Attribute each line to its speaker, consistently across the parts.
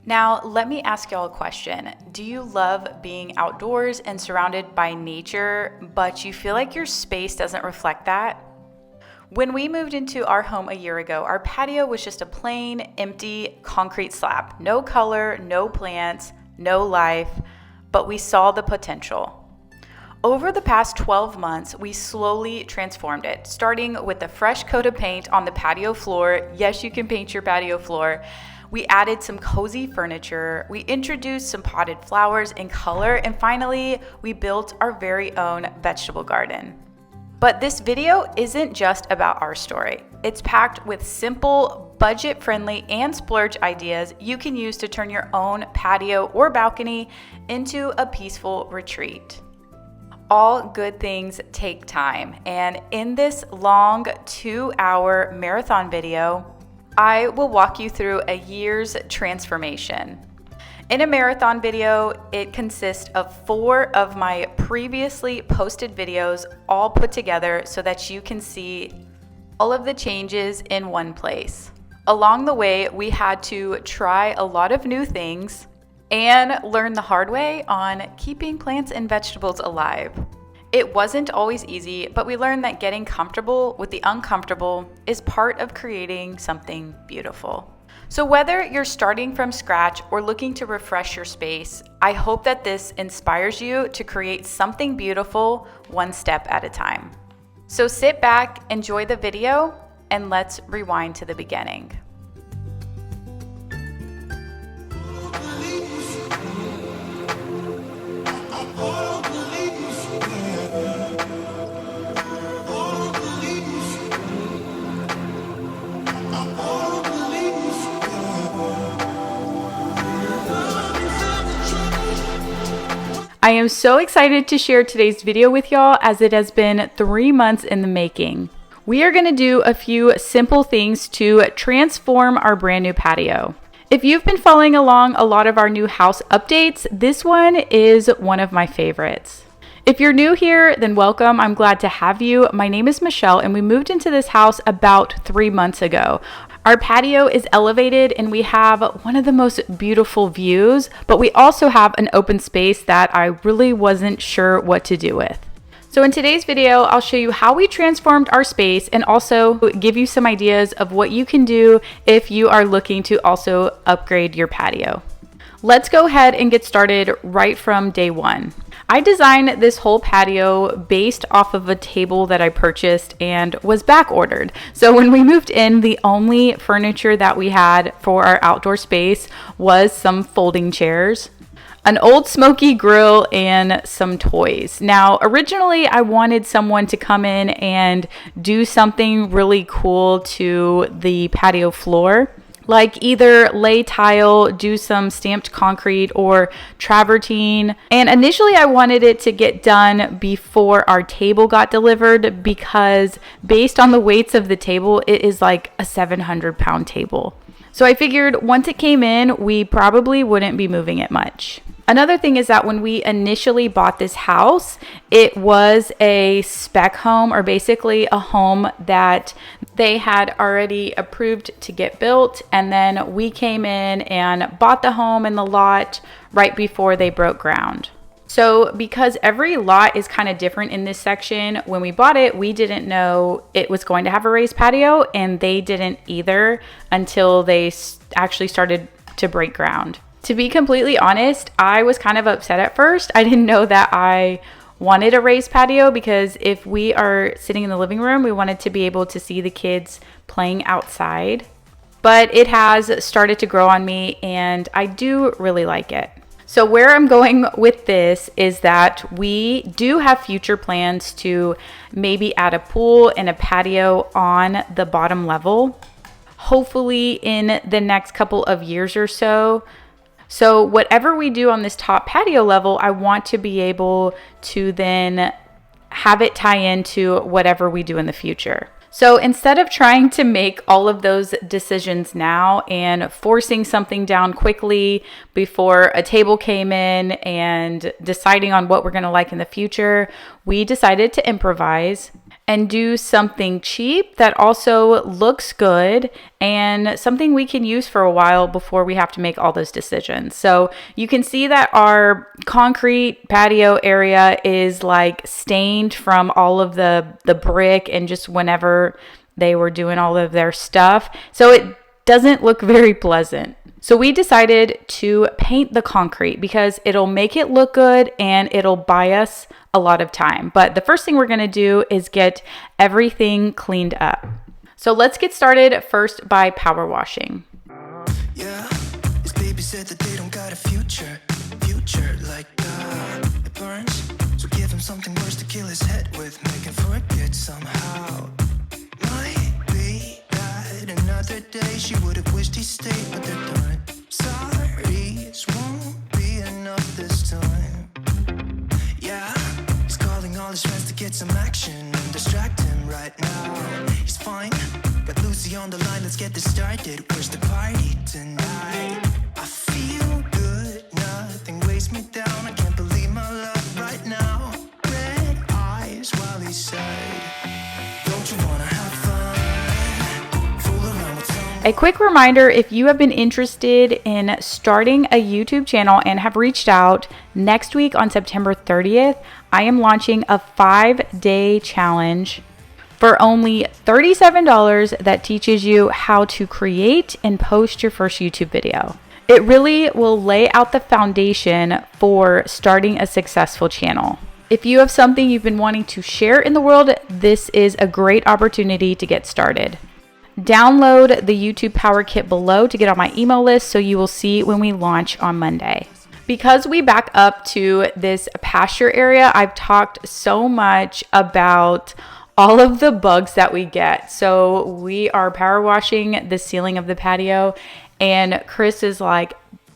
Speaker 1: Now, let me ask y'all a question. Do you love being outdoors and surrounded by nature, but you feel like your space doesn't reflect that? When we moved into our home a year ago, our patio was just a plain, empty concrete slab. No color, no plants, no life, but we saw the potential. Over the past 12 months, we slowly transformed it, starting with a fresh coat of paint on the patio floor. Yes, you can paint your patio floor. We added some cozy furniture, we introduced some potted flowers in color, and finally, we built our very own vegetable garden. But this video isn't just about our story. It's packed with simple, budget-friendly, and splurge ideas you can use to turn your own patio or balcony into a peaceful retreat. All good things take time, and in this long 2-hour marathon video, I will walk you through a year's transformation. In a marathon video, it consists of 4 of my previously posted videos all put together so that you can see all of the changes in one place. Along the way, we had to try a lot of new things and learn the hard way on keeping plants and vegetables alive. It wasn't always easy, but we learned that getting comfortable with the uncomfortable is part of creating something beautiful. So whether you're starting from scratch or looking to refresh your space, I hope that this inspires you to create something beautiful one step at a time. So sit back, enjoy the video, and let's rewind to the beginning. I am so excited to share today's video with y'all as it has been 3 months in the making. We are going to do a few simple things to transform our brand new patio. If you've been following along a lot of our new house updates, this one is one of my favorites. If you're new here, then welcome. I'm glad to have you. My name is Michelle and we moved into this house about 3 months ago. Our patio is elevated and we have one of the most beautiful views, but we also have an open space that I really wasn't sure what to do with. So in today's video, I'll show you how we transformed our space and also give you some ideas of what you can do if you are looking to also upgrade your patio. Let's go ahead and get started right from day one. I designed this whole patio based off of a table that I purchased and was back ordered. So when we moved in, the only furniture that we had for our outdoor space was some folding chairs, an old smoky grill, and some toys. Now, originally I wanted someone to come in and do something really cool to the patio floor, like either lay tile, do some stamped concrete, or travertine. And initially I wanted it to get done before our table got delivered because based on the weights of the table, it is like a 700-pound table. So I figured once it came in, we probably wouldn't be moving it much. Another thing is that when we initially bought this house, it was a spec home, or basically a home that they had already approved to get built. And then we came in and bought the home and the lot right before they broke ground. So because every lot is kind of different in this section, when we bought it, we didn't know it was going to have a raised patio, and they didn't either until they actually started to break ground. To be completely honest, I was kind of upset at first. I didn't know that I wanted a raised patio because if we are sitting in the living room, we wanted to be able to see the kids playing outside. But it has started to grow on me and I do really like it. So where I'm going with this is that we do have future plans to maybe add a pool and a patio on the bottom level, hopefully in the next couple of years or so. So whatever we do on this top patio level, I want to be able to then have it tie into whatever we do in the future. So instead of trying to make all of those decisions now and forcing something down quickly before a table came in and deciding on what we're going to like in the future, we decided to improvise. and do something cheap that also looks good and something we can use for a while before we have to make all those decisions. So you can see that our concrete patio area is like stained from all of the brick and just whenever they were doing all of their stuff. So it doesn't look very pleasant. So we decided to paint the concrete because it'll make it look good and it'll buy us a lot of time. But the first thing we're going to do is get everything cleaned up. So let's get started first by power washing.
Speaker 2: Yeah, his baby said that they don't got a future like it burns. So give him something worse to kill his head with, make him forget somehow. Might be that another day she would have wished he stayed, but they're done. Sorry, this won't be enough this time. Yeah, he's calling all his friends to get some action and distract him right now. He's fine, got Lucy on the line, let's get this started. Where's the party tonight? I feel good, nothing weighs me down. I can't believe my luck right now. Red eyes while he said, don't you wanna have fun? Fool around with some.
Speaker 1: A quick reminder, if you have been interested in starting a YouTube channel and have reached out, next week on September 30th, I am launching a 5-day challenge for only $37 that teaches you how to create and post your first YouTube video. It really will lay out the foundation for starting a successful channel. If you have something you've been wanting to share in the world, this is a great opportunity to get started. Download the YouTube Power Kit below to get on my email list so you will see when we launch on Monday. Because we back up to this pasture area, I've talked so much about all of the bugs that we get. So we are power washing the ceiling of the patio and Chris is like,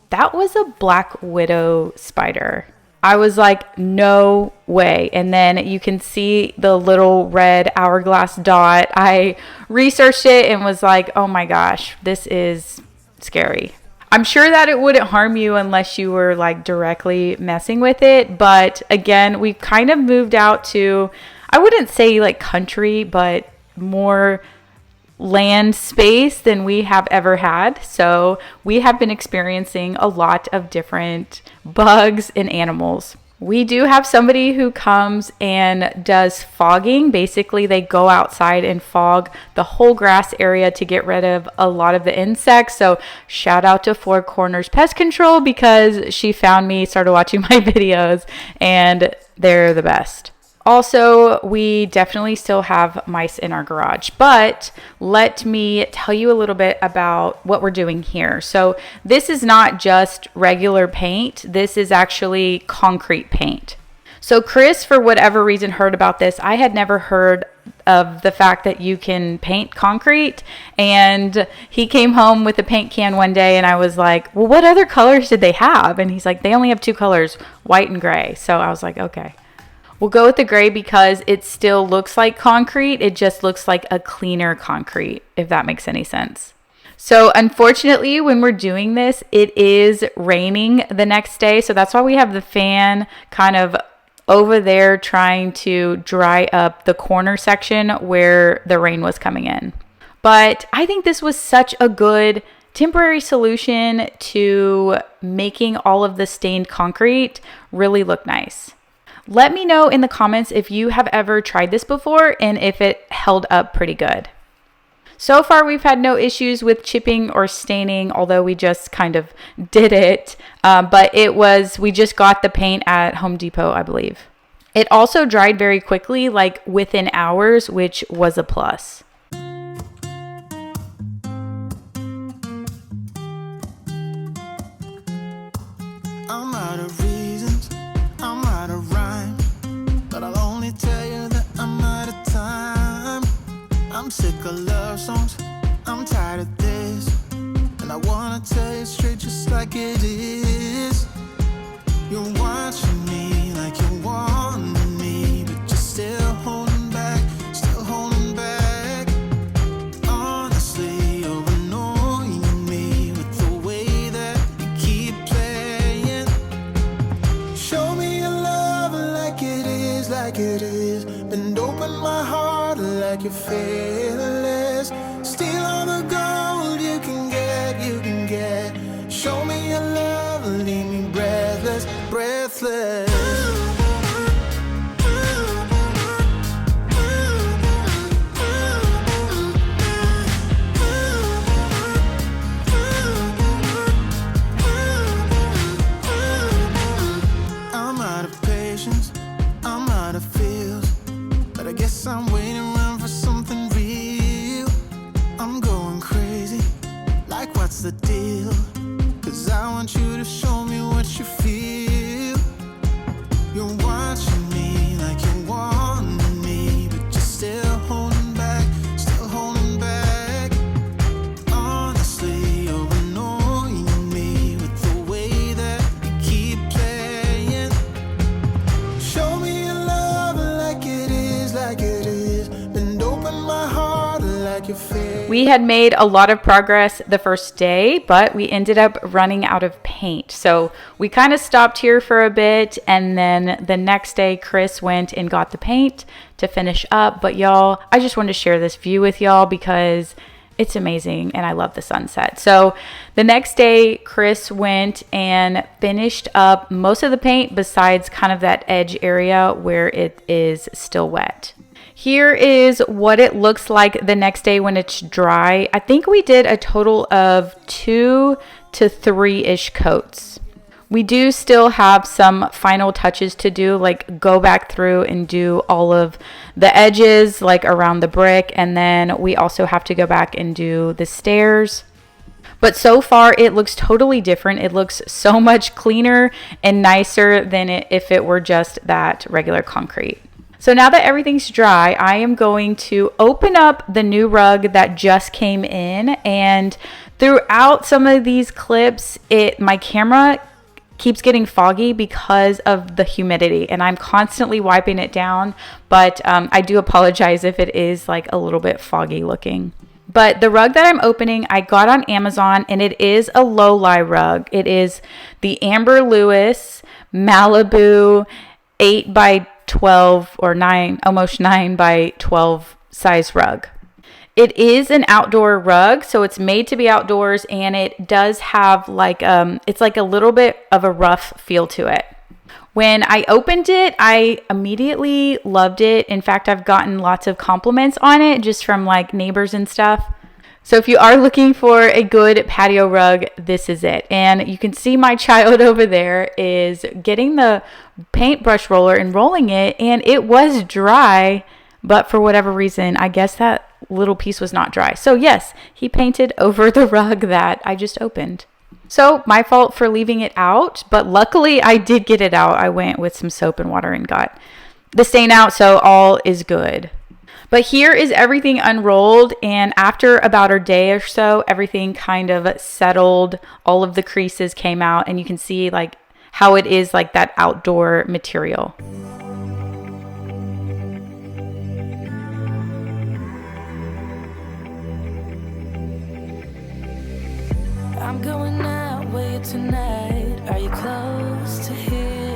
Speaker 1: that was a black widow spider. I was like, no way. And then you can see the little red hourglass dot. I researched it and was like, oh my gosh, this is scary. I'm sure that it wouldn't harm you unless you were like directly messing with it. But again, we've kind of moved out to, I wouldn't say like country, but more land space than we have ever had. So we have been experiencing a lot of different bugs and animals. We do have somebody who comes and does fogging. Basically, they go outside and fog the whole grass area to get rid of a lot of the insects. So shout out to Four Corners Pest Control because she found me, started watching my videos, and they're the best. Also, we definitely still have mice in our garage, but let me tell you a little bit about what we're doing here. So this is not just regular paint. This is actually concrete paint. So Chris, for whatever reason, heard about this. I had never heard of the fact that you can paint concrete, and he came home with a paint can one day and I was like, well, what other colors did they have? And he's like, they only have 2 colors, white and gray. So I was like, okay. We'll go with the gray because it still looks like concrete. It just looks like a cleaner concrete, if that makes any sense. So unfortunately, when we're doing this, it is raining the next day. So that's why we have the fan kind of over there trying to dry up the corner section where the rain was coming in. But I think this was such a good temporary solution to making all of the stained concrete really look nice. Let me know in the comments if you have ever tried this before and if it held up pretty good. So far, we've had no issues with chipping or staining, although we just kind of did it. But we just got the paint at Home Depot, I believe. It also dried very quickly, like within hours, which was a plus.
Speaker 2: I'm out of reasons, I'm out of rhyme, but I'll only tell you that I'm out of time. I'm sick of love songs, I'm tired of this, and I wanna tell you straight just like it is. You're watching me like you want me, but you're still holding back, still holding back. Honestly, you're annoying me with the way that you keep playing. Show me your love like it is, bend open my heart heart like you're fearless. Steal all the gold you can get, you can get. Show me your love, leave me breathless, breathless. I'm out of patience, I'm out of feels, but I guess I'm waiting around for something real. I'm going crazy, like what's the deal? 'Cause I want you to show me what you feel. You're watching me like you want me, but you're still holding back, still holding back. Honestly, you're annoying me with the way that you keep playing. Show me your love like it is, like it is. Bend open my heart like your face.
Speaker 1: We had made a lot of progress the first day, but we ended up running out of paint. So we kind of stopped here for a bit, and then the next day Chris went and got the paint to finish up. But y'all, I just wanted to share this view with y'all because it's amazing and I love the sunset. So the next day Chris went and finished up most of the paint besides kind of that edge area where it is still wet. Here is what it looks like the next day when it's dry. I think we did a total of 2 to 3-ish coats. We do still have some final touches to do, like go back through and do all of the edges, like around the brick. And then we also have to go back and do the stairs. But so far it looks totally different. It looks so much cleaner and nicer than if it were just that regular concrete. So now that everything's dry, I am going to open up the new rug that just came in, and throughout some of these clips, my camera keeps getting foggy because of the humidity, and I'm constantly wiping it down, but I do apologize if it is like a little bit foggy looking. But the rug that I'm opening, I got on Amazon, and it is a low-lie rug. It is the Amber Lewis Malibu 8 by 12 or 9, almost 9 by 12 size rug. It is an outdoor rug, so it's made to be outdoors, and it does have like it's like a little bit of a rough feel to it. When I opened it, I immediately loved it. In fact, I've gotten lots of compliments on it just from like neighbors and stuff. So if you are looking for a good patio rug, this is it. And you can see my child over there is getting the paintbrush roller and rolling it, and it was dry, but for whatever reason, I guess that little piece was not dry. So yes, he painted over the rug that I just opened. So my fault for leaving it out, but luckily I did get it out. I went with some soap and water and got the stain out, so all is good. But here is everything unrolled, and after about a day or so, everything kind of settled. All of the creases came out, and you can see like how it is like that outdoor material.
Speaker 3: I'm going out with you tonight. Are you close to here?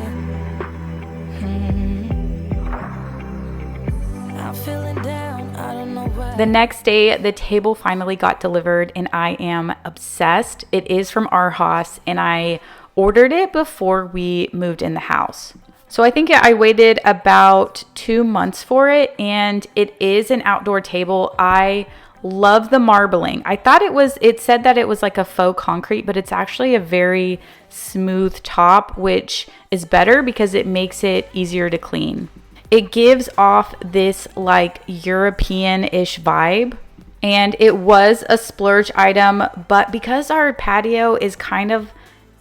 Speaker 3: I'm feeling down, I don't know why.
Speaker 1: The next day, the table finally got delivered, and I am obsessed. It is from Arhaus, and I ordered it before we moved in the house. So I think I waited about 2 months for it, and it is an outdoor table. I love the marbling. I thought it said that it was like a faux concrete, but it's actually a very smooth top, which is better because it makes it easier to clean. It gives off this like European-ish vibe, and it was a splurge item, but because our patio is kind of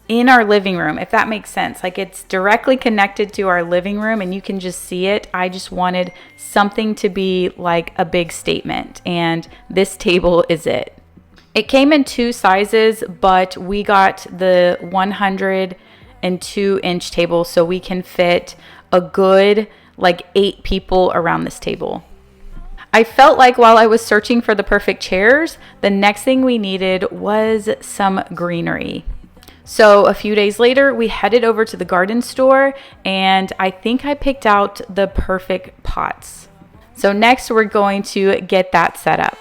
Speaker 1: in our living room, if that makes sense, like it's directly connected to our living room and you can just see it, I just wanted something to be like a big statement, and this table is it. It came in 2 sizes, but we got the 102-inch table, so we can fit a good like 8 people around this table. I felt like while I was searching for the perfect chairs, the next thing we needed was some greenery. So a few days later, we headed over to the garden store, and I think I picked out the perfect pots. So next we're going to get that set up.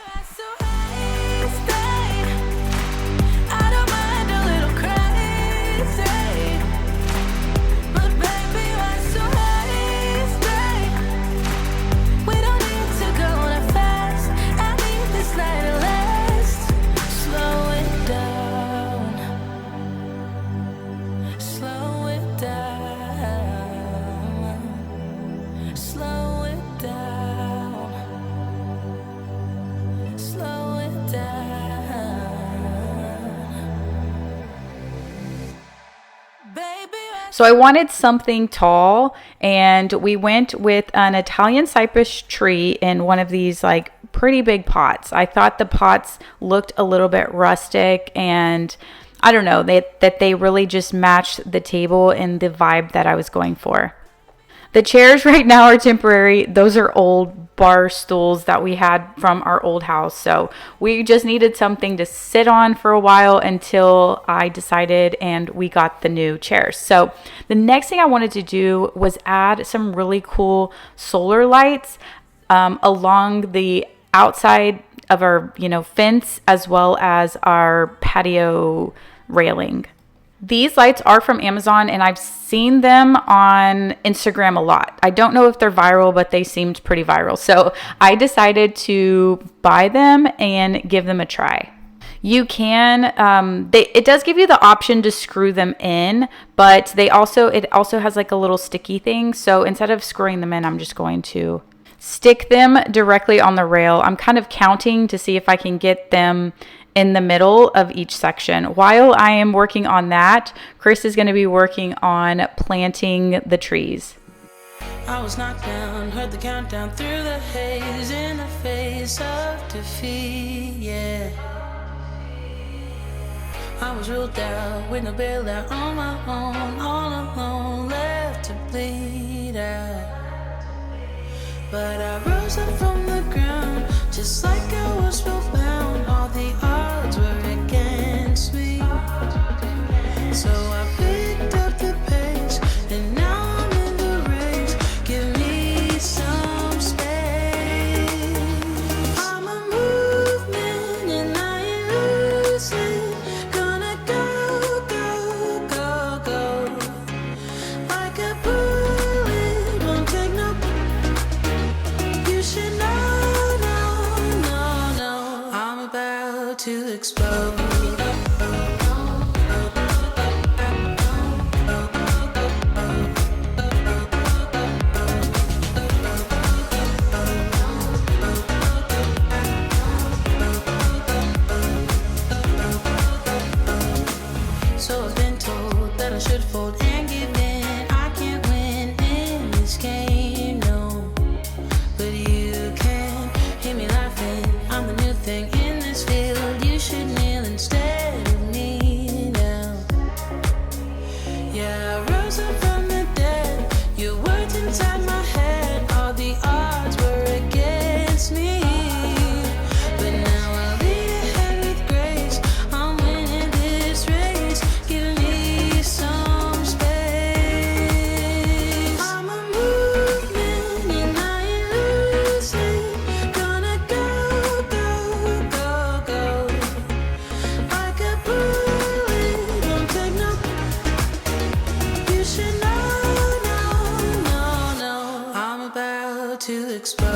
Speaker 1: So I wanted something tall, and we went with an Italian cypress tree in one of these like pretty big pots. I thought the pots looked a little bit rustic, and I don't know, that they really just matched the table and the vibe that I was going for. The chairs right now are temporary. Those are old bar stools that we had from our old house. So we just needed something to sit on for a while until I decided and we got the new chairs. So the next thing I wanted to do was add some really cool solar lights along the outside of our, fence, as well as our patio railing. These lights are from Amazon, and I've seen them on Instagram a lot. I don't know if they're viral, but they seemed pretty viral. So I decided to buy them and give them a try. You can, it does give you the option to screw them in, but it also has like a little sticky thing. So instead of screwing them in, I'm just going to stick them directly on the rail. I'm kind of counting to see if I can get them in the middle of each section. While I am working on that, Chris is going to be working on planting the trees.
Speaker 3: I was knocked down, heard the countdown through the haze, in the face of defeat, yeah. I was ruled out with no bailout, on my own, all alone, left to bleed out. But I rose up from the ground, just like I was spellbound. All the odds were against me, so I picked up the pace, and now I'm in the race. Give me some space. I'm a movement and I ain't losing. Gonna go, go, go, go. Like a bullet, won't take no. You should know, no, no, no. I'm about to explode. So I've been told that I should fold and give in. I can't win in this game, no. But you can hear me laughing. I'm the new thing in this field. You should kneel instead of me now. Yeah, I rose up from the dead. Your words inside my head. All the odds were against me. But now I'll lead ahead with grace. I'm winning this race. Give me some space. I'm a movement and I ain't losing. Gonna go, go, go, go. Like a bullet, don't take no. You should know, no, no, no. I'm about to explode.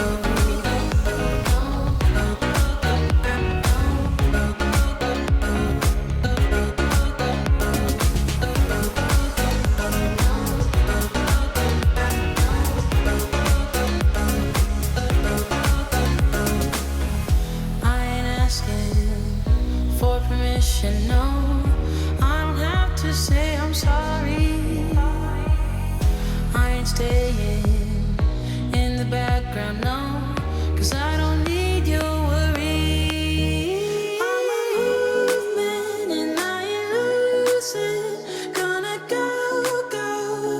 Speaker 3: I ain't asking for permission, no. I don't have to say I'm sorry. I ain't staying in the background, no. 'Cause I don't need your worry. I'm a movement and I ain't losing. Gonna go, go,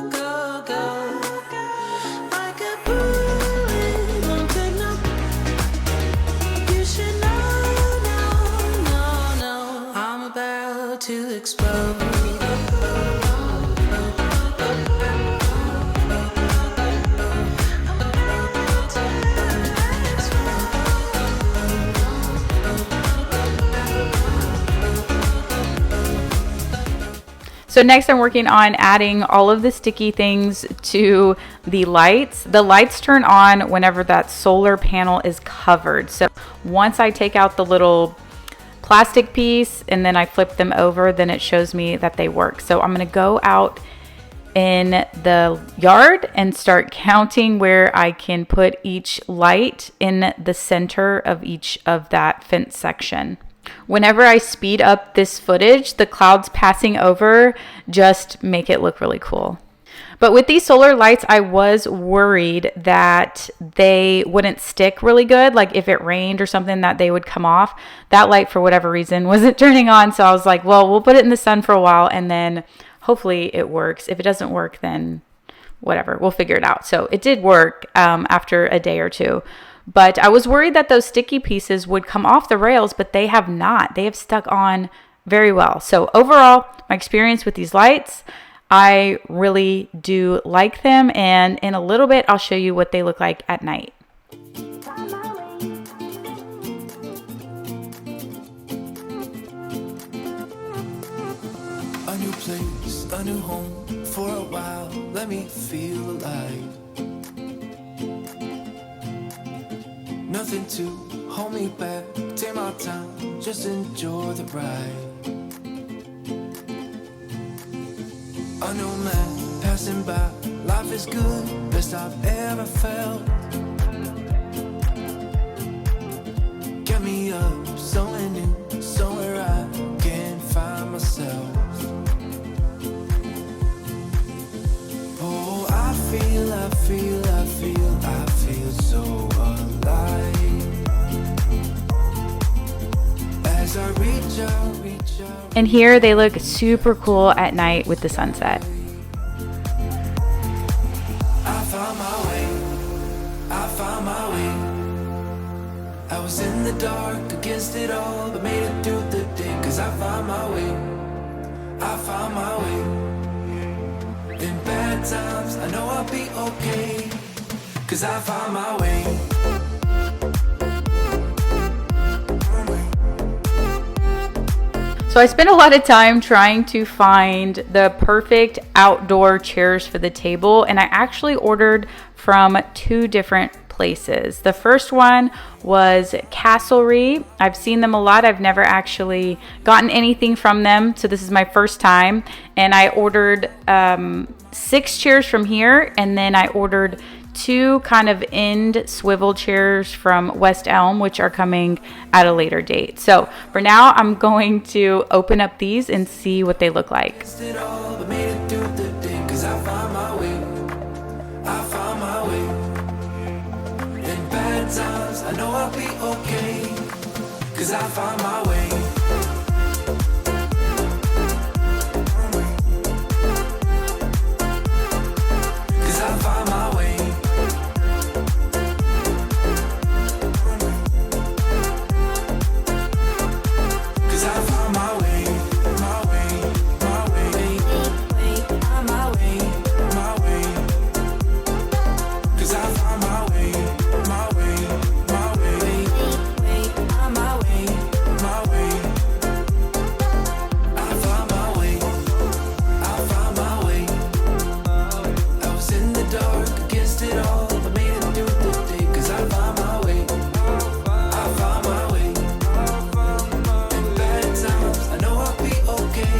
Speaker 3: go, go. Like a bullet, won't take no. You should know, no, no, no. I'm about to explode.
Speaker 1: So next I'm working on adding all of the sticky things to the lights. The lights turn on whenever that solar panel is covered. So once I take out the little plastic piece and then I flip them over, then it shows me that they work. So I'm gonna go out in the yard and start counting where I can put each light in the center of each of that fence section. Whenever I speed up this footage, the clouds passing over just make it look really cool. But with these solar lights, I was worried that they wouldn't stick really good. Like if it rained or something, that they would come off. That light, for whatever reason, wasn't turning on. So I was like, well, we'll put it in the sun for a while and then hopefully it works. If it doesn't work, then whatever, we'll figure it out. So it did work after a day or two. But I was worried that those sticky pieces would come off the rails, but they have not. They have stuck on very well. So overall, my experience with these lights, I really do like them. And in a little bit, I'll show you what they look like at night.
Speaker 2: A new place, a new home. For a while, let me feel alive. Nothing to hold me back. Take my time, just enjoy the ride. A new man passing by. Life is good, best I've ever felt. Get me up, somewhere new, somewhere I can find myself. Oh, I feel so alive. As I reach out.
Speaker 1: And here they look super cool at night with the sunset.
Speaker 2: I found my way. I was in the dark against it all, but made it through the day. Cause I found my way. In bad times, I know I'll be okay. Cause I found my way.
Speaker 1: So I spent a lot of time trying to find the perfect outdoor chairs for the table, and I actually ordered from 2 different places. The first one was Castlery. I've seen them a lot. I've never actually gotten anything from them, so this is my first time. And I ordered 6 chairs from here, and then I ordered 2 kind of end swivel chairs from West Elm, which are coming at a later date. So for now, I'm going to open up these and see what they look like.
Speaker 2: I know I'll be okay, cause I found my way. Cause I found my way. Cause I found my way, my way, my way, my way, my way. Cause I found my way, my way, my way, my way, my way. I found my way, I found my way. I was in the dark against it all, but made it through the day. Cause I found my way, I found my way. In bad times, I know I'll be okay.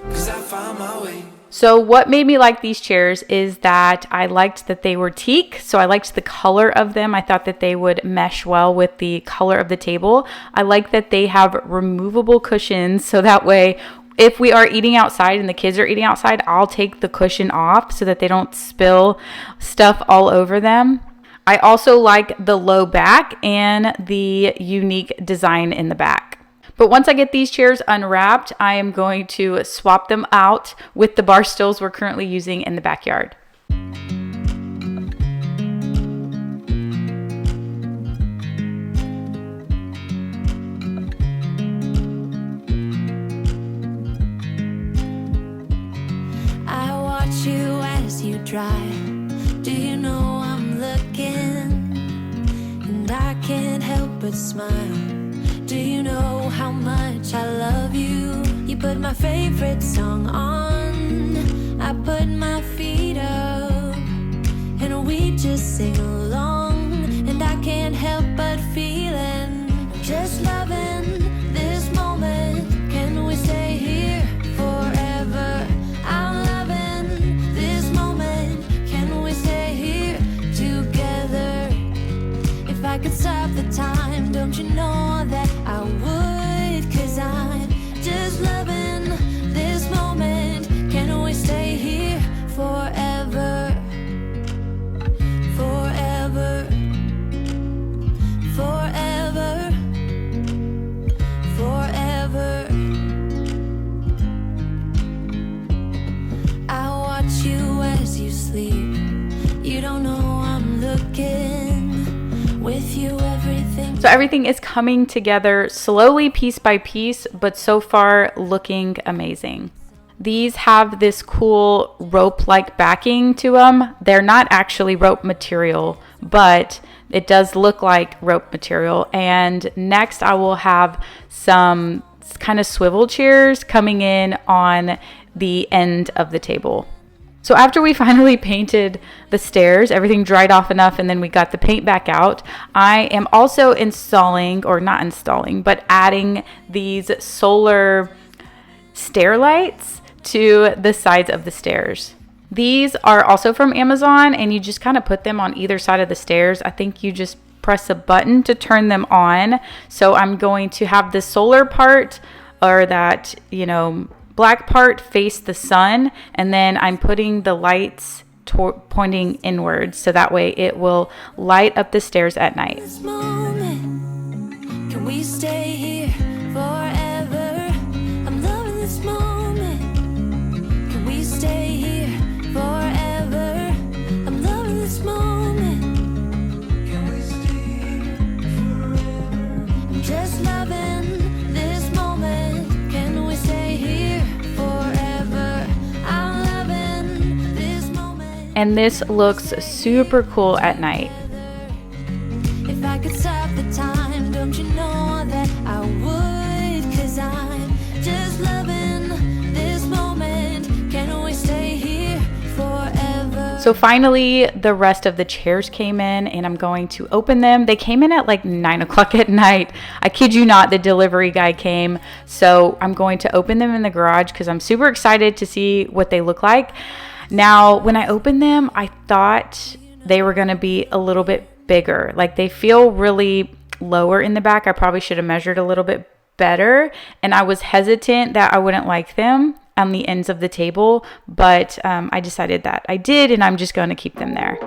Speaker 2: Cause I found my way.
Speaker 1: So what made me like these chairs is that I liked that they were teak. So I liked the color of them. I thought that they would mesh well with the color of the table. I like that they have removable cushions. So that way, if we are eating outside and the kids are eating outside, I'll take the cushion off so that they don't spill stuff all over them. I also like the low back and the unique design in the back. But once I get these chairs unwrapped, I am going to swap them out with the bar stools we're currently using in the backyard.
Speaker 3: I watch you as you drive. Do you know I'm looking? And I can't help but smile. Do you know how much I love you? You put my favorite song on, I put my feet up, and we just sing along. And I can't help but feeling, just loving this moment. Can we stay here forever? I'm loving this moment. Can we stay here together? If I could stop the time, don't you know that I would? 'Cause I'm just loving this moment. Can we stay here forever? Forever. Forever. Forever. I watch you as you sleep. You don't know I'm looking. With you everything.
Speaker 1: So everything is coming together slowly, piece by piece, but so far looking amazing. These have this cool rope-like backing to them. They're not actually rope material, but it does look like rope material. And next I will have some kind of swivel chairs coming in on the end of the table. So after we finally painted the stairs, everything dried off enough, and then we got the paint back out, I am also installing, or not installing, but adding these solar stair lights to the sides of the stairs. These are also from Amazon, and you just kind of put them on either side of the stairs. I think you just press a button to turn them on. So I'm going to have the solar part, or that, black part, face the sun, and then I'm putting the lights pointing inwards, so that way it will light up the stairs at night.
Speaker 3: This moment, can we stay here forever? I'm loving this moment. Can we stay here forever? I'm loving this moment. Can we stay here forever? I'm just loving this moment. Can we stay here forever? I'm loving this moment.
Speaker 1: And this looks super cool at night.
Speaker 3: If I could stop the time, don't you know that I would? 'Cause I'm just loving this moment. Can we stay here forever?
Speaker 1: So finally, the rest of the chairs came in, and I'm going to open them. They came in at like 9 o'clock at night. I kid you not, the delivery guy came. So I'm going to open them in the garage because I'm super excited to see what they look like. Now, when I opened them, I thought they were going to be a little bit bigger. Like, they feel really lower in the back. I probably should have measured a little bit better, and I was hesitant that I wouldn't like them on the ends of the table, but I decided that I did, and I'm just going to keep them there.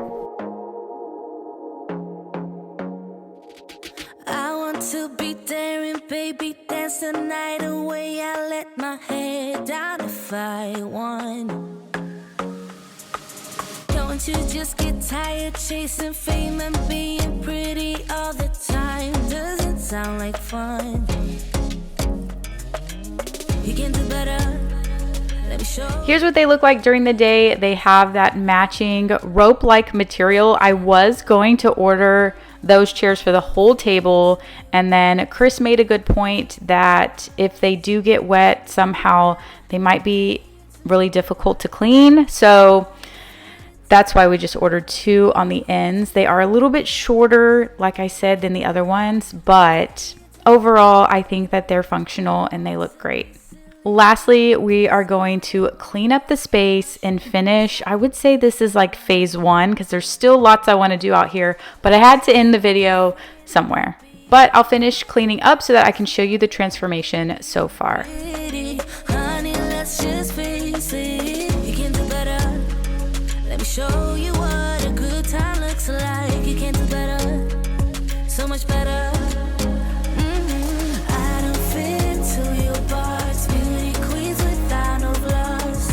Speaker 3: I want to be there and baby dance the night away. I let my head down if I won. Don't you just get tired chasing fame and being pretty all the time? Doesn't sound like fun. You can do better. Let me show.
Speaker 1: Here's what they look like during the day. They have that matching rope-like material. I was going to order those chairs for the whole table, and then Chris made a good point that if they do get wet somehow, they might be really difficult to clean. So that's why we just ordered 2 on the ends. They are a little bit shorter, like I said, than the other ones, but overall, I think that they're functional and they look great. Lastly, we are going to clean up the space and finish. I would say this is like phase 1 because there's still lots I want to do out here, but I had to end the video somewhere. But I'll finish cleaning up so that I can show you the transformation so far.
Speaker 3: Honey, let's just face it. You can do better. Let me show you what a good time looks like. You can do better. So much better. I don't fit into your box. Beauty queens without no flaws.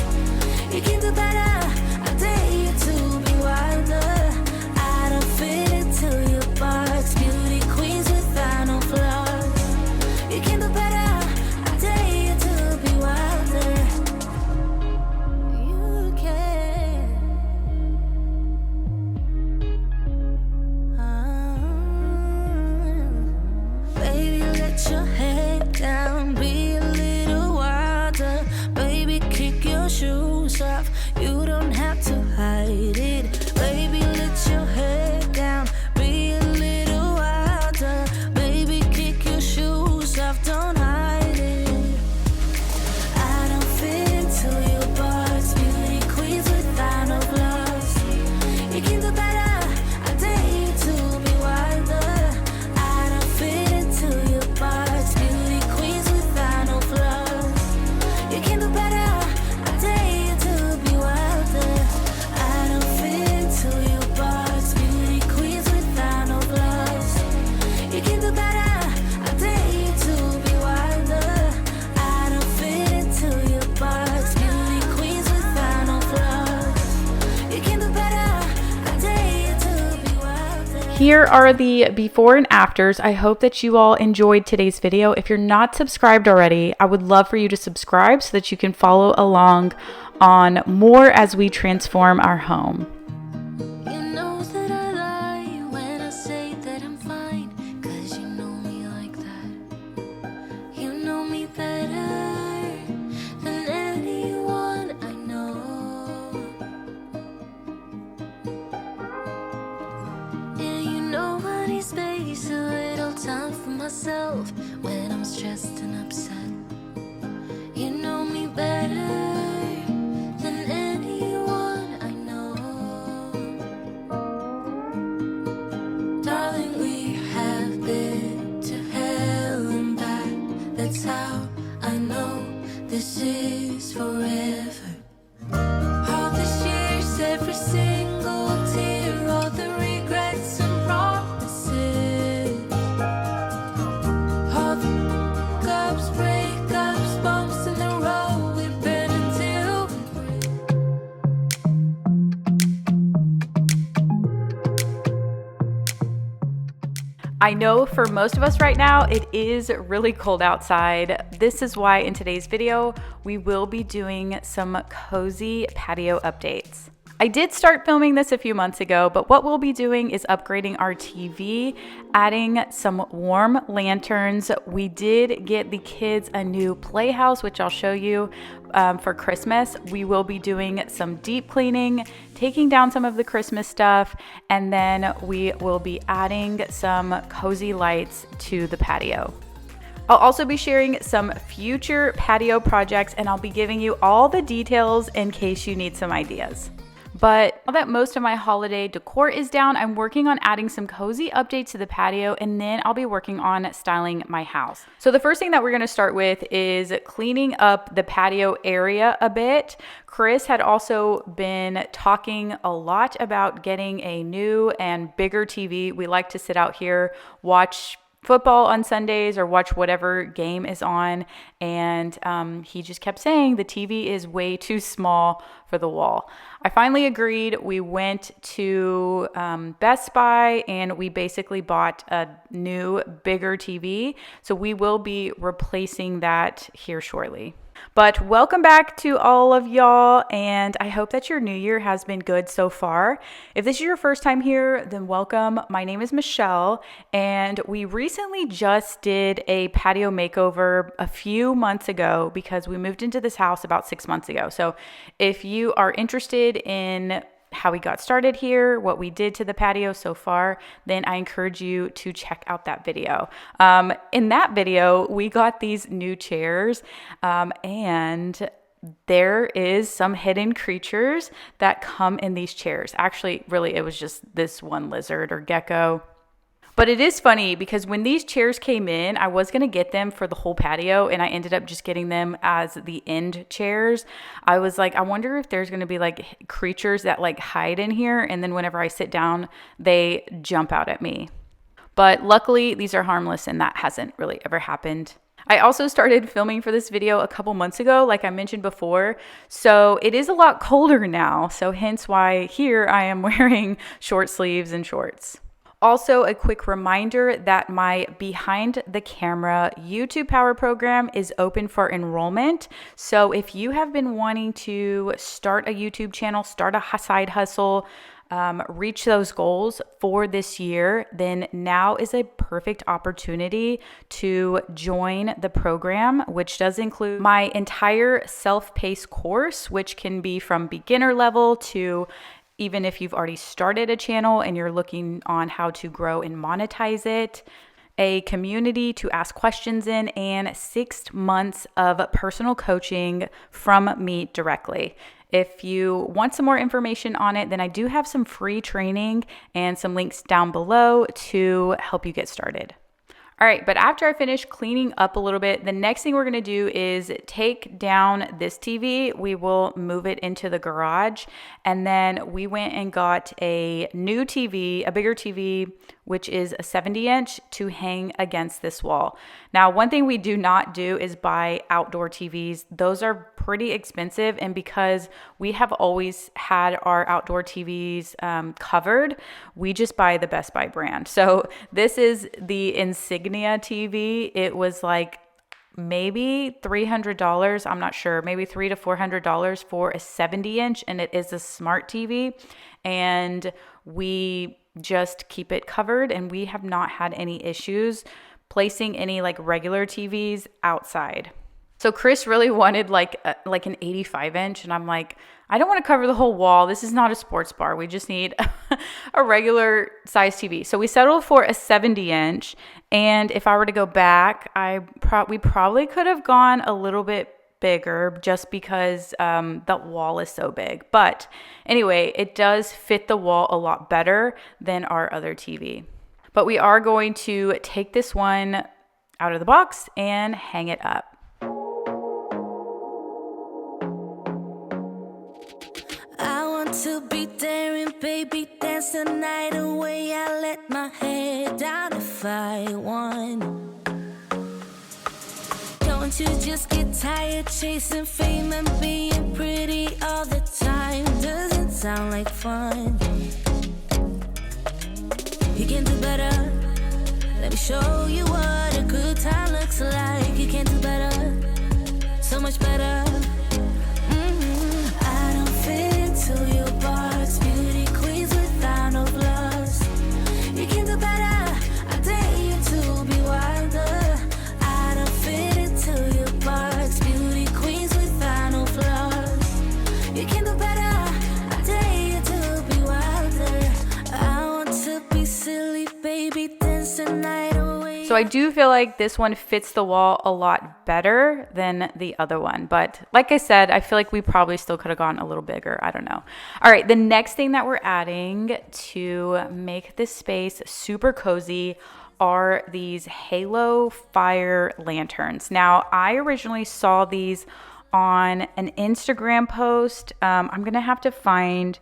Speaker 3: You can do better. I dare you to be wilder. I don't fit into your box. Beauty queens without no flaws. You can do better. I dare you to
Speaker 1: here are the before and afters. I hope that you all enjoyed today's video. If you're not subscribed already, I would love for you to subscribe so that you can follow along on more as we transform our home.
Speaker 3: You know that I lie when I say that I'm fine, 'cause you know me like that. You know me better than anyone I know. And you know I need space, a little time for myself when I'm stressed and upset. You know me better than anyone I know. Darling, we have been to hell and back. That's how I know this is forever. All the years, every single tear, all the regrets and promises, all the ups, breakups, bumps in the road we've been until we break.
Speaker 1: I know for most of us right now, it is really cold outside. This is why in today's video, we will be doing some cozy patio updates. I did start filming this a few months ago, but what we'll be doing is upgrading our TV, adding some warm lanterns. We did get the kids a new playhouse, which I'll show you for Christmas. We will be doing some deep cleaning, taking down some of the Christmas stuff, and then we will be adding some cozy lights to the patio. I'll also be sharing some future patio projects, and I'll be giving you all the details in case you need some ideas. But now that most of my holiday decor is down, I'm working on adding some cozy updates to the patio, and then I'll be working on styling my house. So the first thing that we're gonna start with is cleaning up the patio area a bit. Chris had also been talking a lot about getting a new and bigger TV. We like to sit out here, watch football on Sundays or watch whatever game is on, and he just kept saying the TV is way too small for the wall. I finally agreed. We went to Best Buy and we basically bought a new, bigger TV, so we will be replacing that here shortly. But welcome back to all of y'all, and I hope that your new year has been good so far. If this is your first time here, then welcome. My name is Michelle, and we recently just did a patio makeover a few months ago because we moved into this house about 6 months ago. So if you are interested in how we got started here, what we did to the patio so far, then I encourage you to check out that video. In that video, we got these new chairs, and there is some hidden creatures that come in these chairs. Actually, really, it was just this one lizard or gecko. But it is funny because when these chairs came in, I was going to get them for the whole patio, and I ended up just getting them as the end chairs. I was like, I wonder if there's going to be like creatures that like hide in here, and then whenever I sit down, they jump out at me. But luckily, these are harmless, and that hasn't really ever happened. I also started filming for this video a couple months ago, like I mentioned before, so it is a lot colder now, so hence why here I am wearing short sleeves and shorts. Also, a quick reminder that my behind the camera YouTube Power program is open for enrollment. So if you have been wanting to start a YouTube channel, start a side hustle, reach those goals for this year, then now is a perfect opportunity to join the program, which does include my entire self-paced course, which can be from beginner level to even if you've already started a channel and you're looking on how to grow and monetize it, a community to ask questions in, and 6 months of personal coaching from me directly. If you want some more information on it, then I do have some free training and some links down below to help you get started. All right, but after I finish cleaning up a little bit, the next thing we're gonna do is take down this TV. We will move it into the garage. And then we went and got a new TV, a bigger TV which is a 70-inch, to hang against this wall. Now, one thing we do not do is buy outdoor TVs. Those are pretty expensive, and because we have always had our outdoor TVs covered, we just buy the Best Buy brand. So this is the Insignia TV. It was like maybe $300, I'm not sure, maybe $300 to $400 for a 70-inch, and it is a smart TV, and we just keep it covered, and we have not had any issues placing any like regular TVs outside. So Chris really wanted like an 85-inch, and I'm like, I don't want to cover the whole wall. This is not a sports bar. We just need a regular size TV. So we settled for a 70-inch, and if I were to go back, we probably could have gone a little bit bigger just because the wall is so big. But anyway, it does fit the wall a lot better than our other TV. But we are going to take this one out of the box and hang it up.
Speaker 3: I want to be there and baby dance the night away. I let my head down if I won. Don't you just get tired chasing fame and being pretty all the time? Doesn't sound like fun. You can do better. Let me show you what a good time looks like. You can do better. So much better. I don't fit into your box. Beauty queens without no flaws. You can do better. I dare you to be wilder. I don't fit into your box. Beauty queens without no flaws. You can do better. I dare you to be wilder. I want to be silly, baby, dance the night away.
Speaker 1: So I do feel like this one fits the wall a lot better than the other one. But like I said, I feel like we probably still could have gone a little bigger. I don't know. All right, the next thing that we're adding to make this space super cozy are these halo fire lanterns. Now, I originally saw these on an Instagram post. I'm going to have to find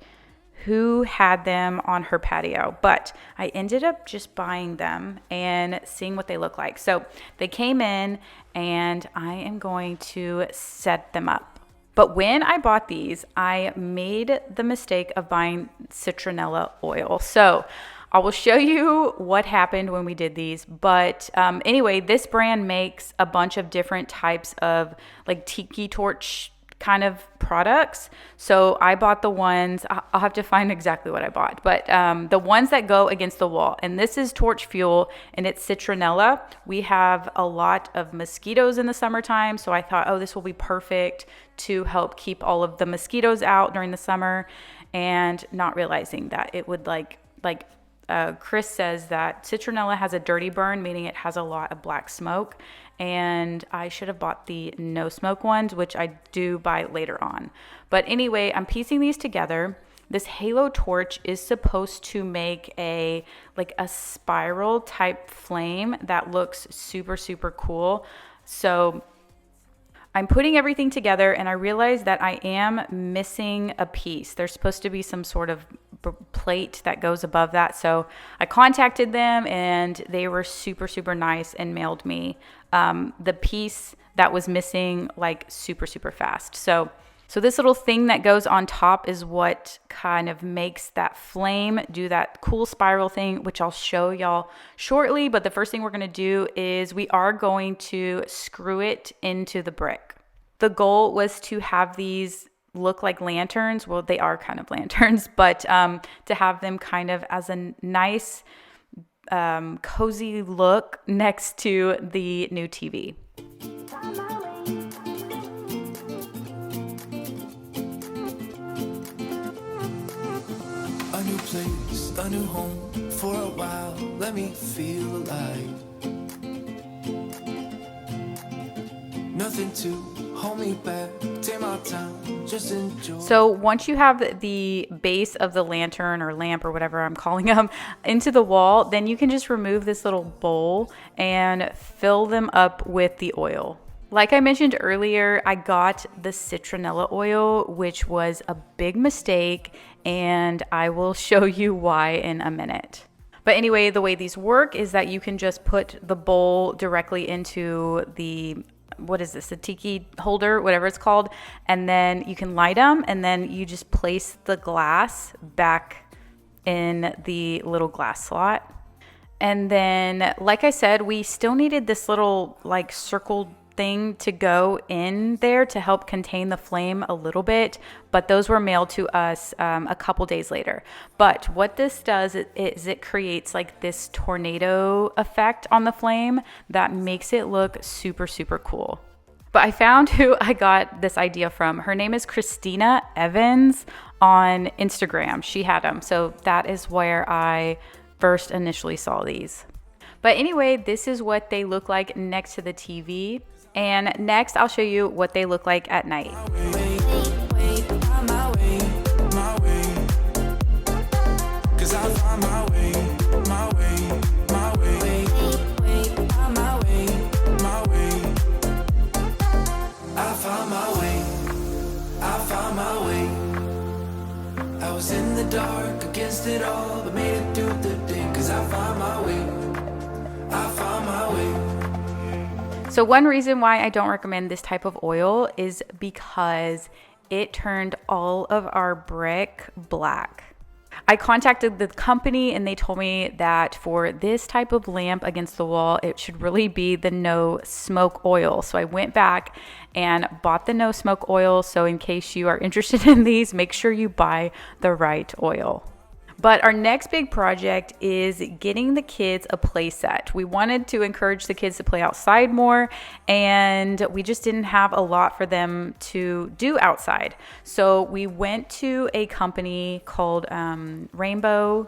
Speaker 1: who had them on her patio, but I ended up just buying them and seeing what they look like. So they came in, and I am going to set them up. But when I bought these, I made the mistake of buying citronella oil. So I will show you what happened when we did these. But anyway, this brand makes a bunch of different types of like tiki torch kind of products. So I bought the ones, I'll have to find exactly what I bought, but the ones that go against the wall. And this is torch fuel, and it's citronella. We have a lot of mosquitoes in the summertime, so I thought, oh, this will be perfect to help keep all of the mosquitoes out during the summer, and not realizing that it would Chris says that citronella has a dirty burn, meaning it has a lot of black smoke, and I should have bought the no smoke ones, which I do buy later on. But anyway, I'm piecing these together. This halo torch is supposed to make a spiral type flame that looks super, super cool. So I'm putting everything together, and I realized that I am missing a piece. There's supposed to be some sort of plate that goes above that. So I contacted them, and they were super, super nice and mailed me the piece that was missing like super, super fast. So this little thing that goes on top is what kind of makes that flame do that cool spiral thing, which I'll show y'all shortly. But the first thing we're going to do is we are going to screw it into the brick. The goal was to have these look like lanterns. Well, they are kind of lanterns, but to have them kind of as a nice, cozy look next to the new TV.
Speaker 2: A new place, a new home. For a while, let me feel alive. Nothing to hold me back. Take my time, just enjoy.
Speaker 1: So once you have the base of the lantern or lamp or whatever I'm calling them into the wall, then you can just remove this little bowl and fill them up with the oil. Like I mentioned earlier, I got the citronella oil, which was a big mistake, and I will show you why in a minute. But anyway, the way these work is that you can just put the bowl directly into the, what is this, a tiki holder, whatever it's called, and then you can light them, and then you just place the glass back in the little glass slot. And then, like I said, we still needed this little like circled thing to go in there to help contain the flame a little bit, but those were mailed to us a couple days later. But what this does is it creates like this tornado effect on the flame that makes it look super, super cool. But I found who I got this idea from. Her name is Christina Evans on Instagram. She had them. So that is where I first initially saw these. But anyway, this is what they look like next to the TV. And next I'll show you what they look like at night.
Speaker 2: I was in the dark against it all, but made it through the day, 'cause I found my way. I found my way.
Speaker 1: So one reason why I don't recommend this type of oil is because it turned all of our brick black. I contacted the company and they told me that for this type of lamp against the wall, it should really be the no smoke oil. So I went back and bought the no smoke oil. So in case you are interested in these, make sure you buy the right oil. But our next big project is getting the kids a play set. We wanted to encourage the kids to play outside more, and we just didn't have a lot for them to do outside. So we went to a company called Rainbow,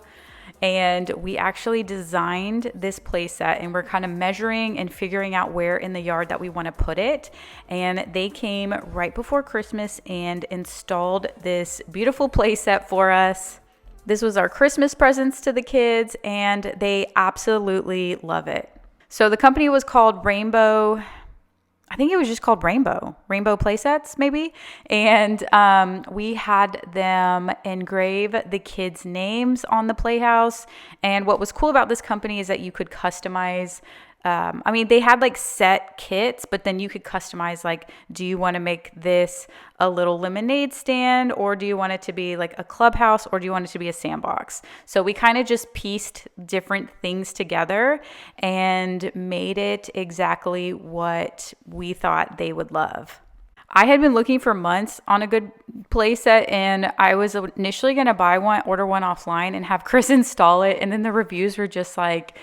Speaker 1: and we actually designed this play set, and we're kind of measuring and figuring out where in the yard that we want to put it. And they came right before Christmas and installed this beautiful play set for us. This was our Christmas presents to the kids, and they absolutely love it. So the company was called Rainbow. I think it was just called Rainbow Playsets, maybe. And we had them engrave the kids' names on the playhouse. And what was cool about this company is that you could customize. They had like set kits, but then you could customize, like, do you want to make this a little lemonade stand, or do you want it to be like a clubhouse, or do you want it to be a sandbox? So we kind of just pieced different things together and made it exactly what we thought they would love. I had been looking for months on a good play set, and I was initially going to buy one, order one offline, and have Chris install it. And then the reviews were just like,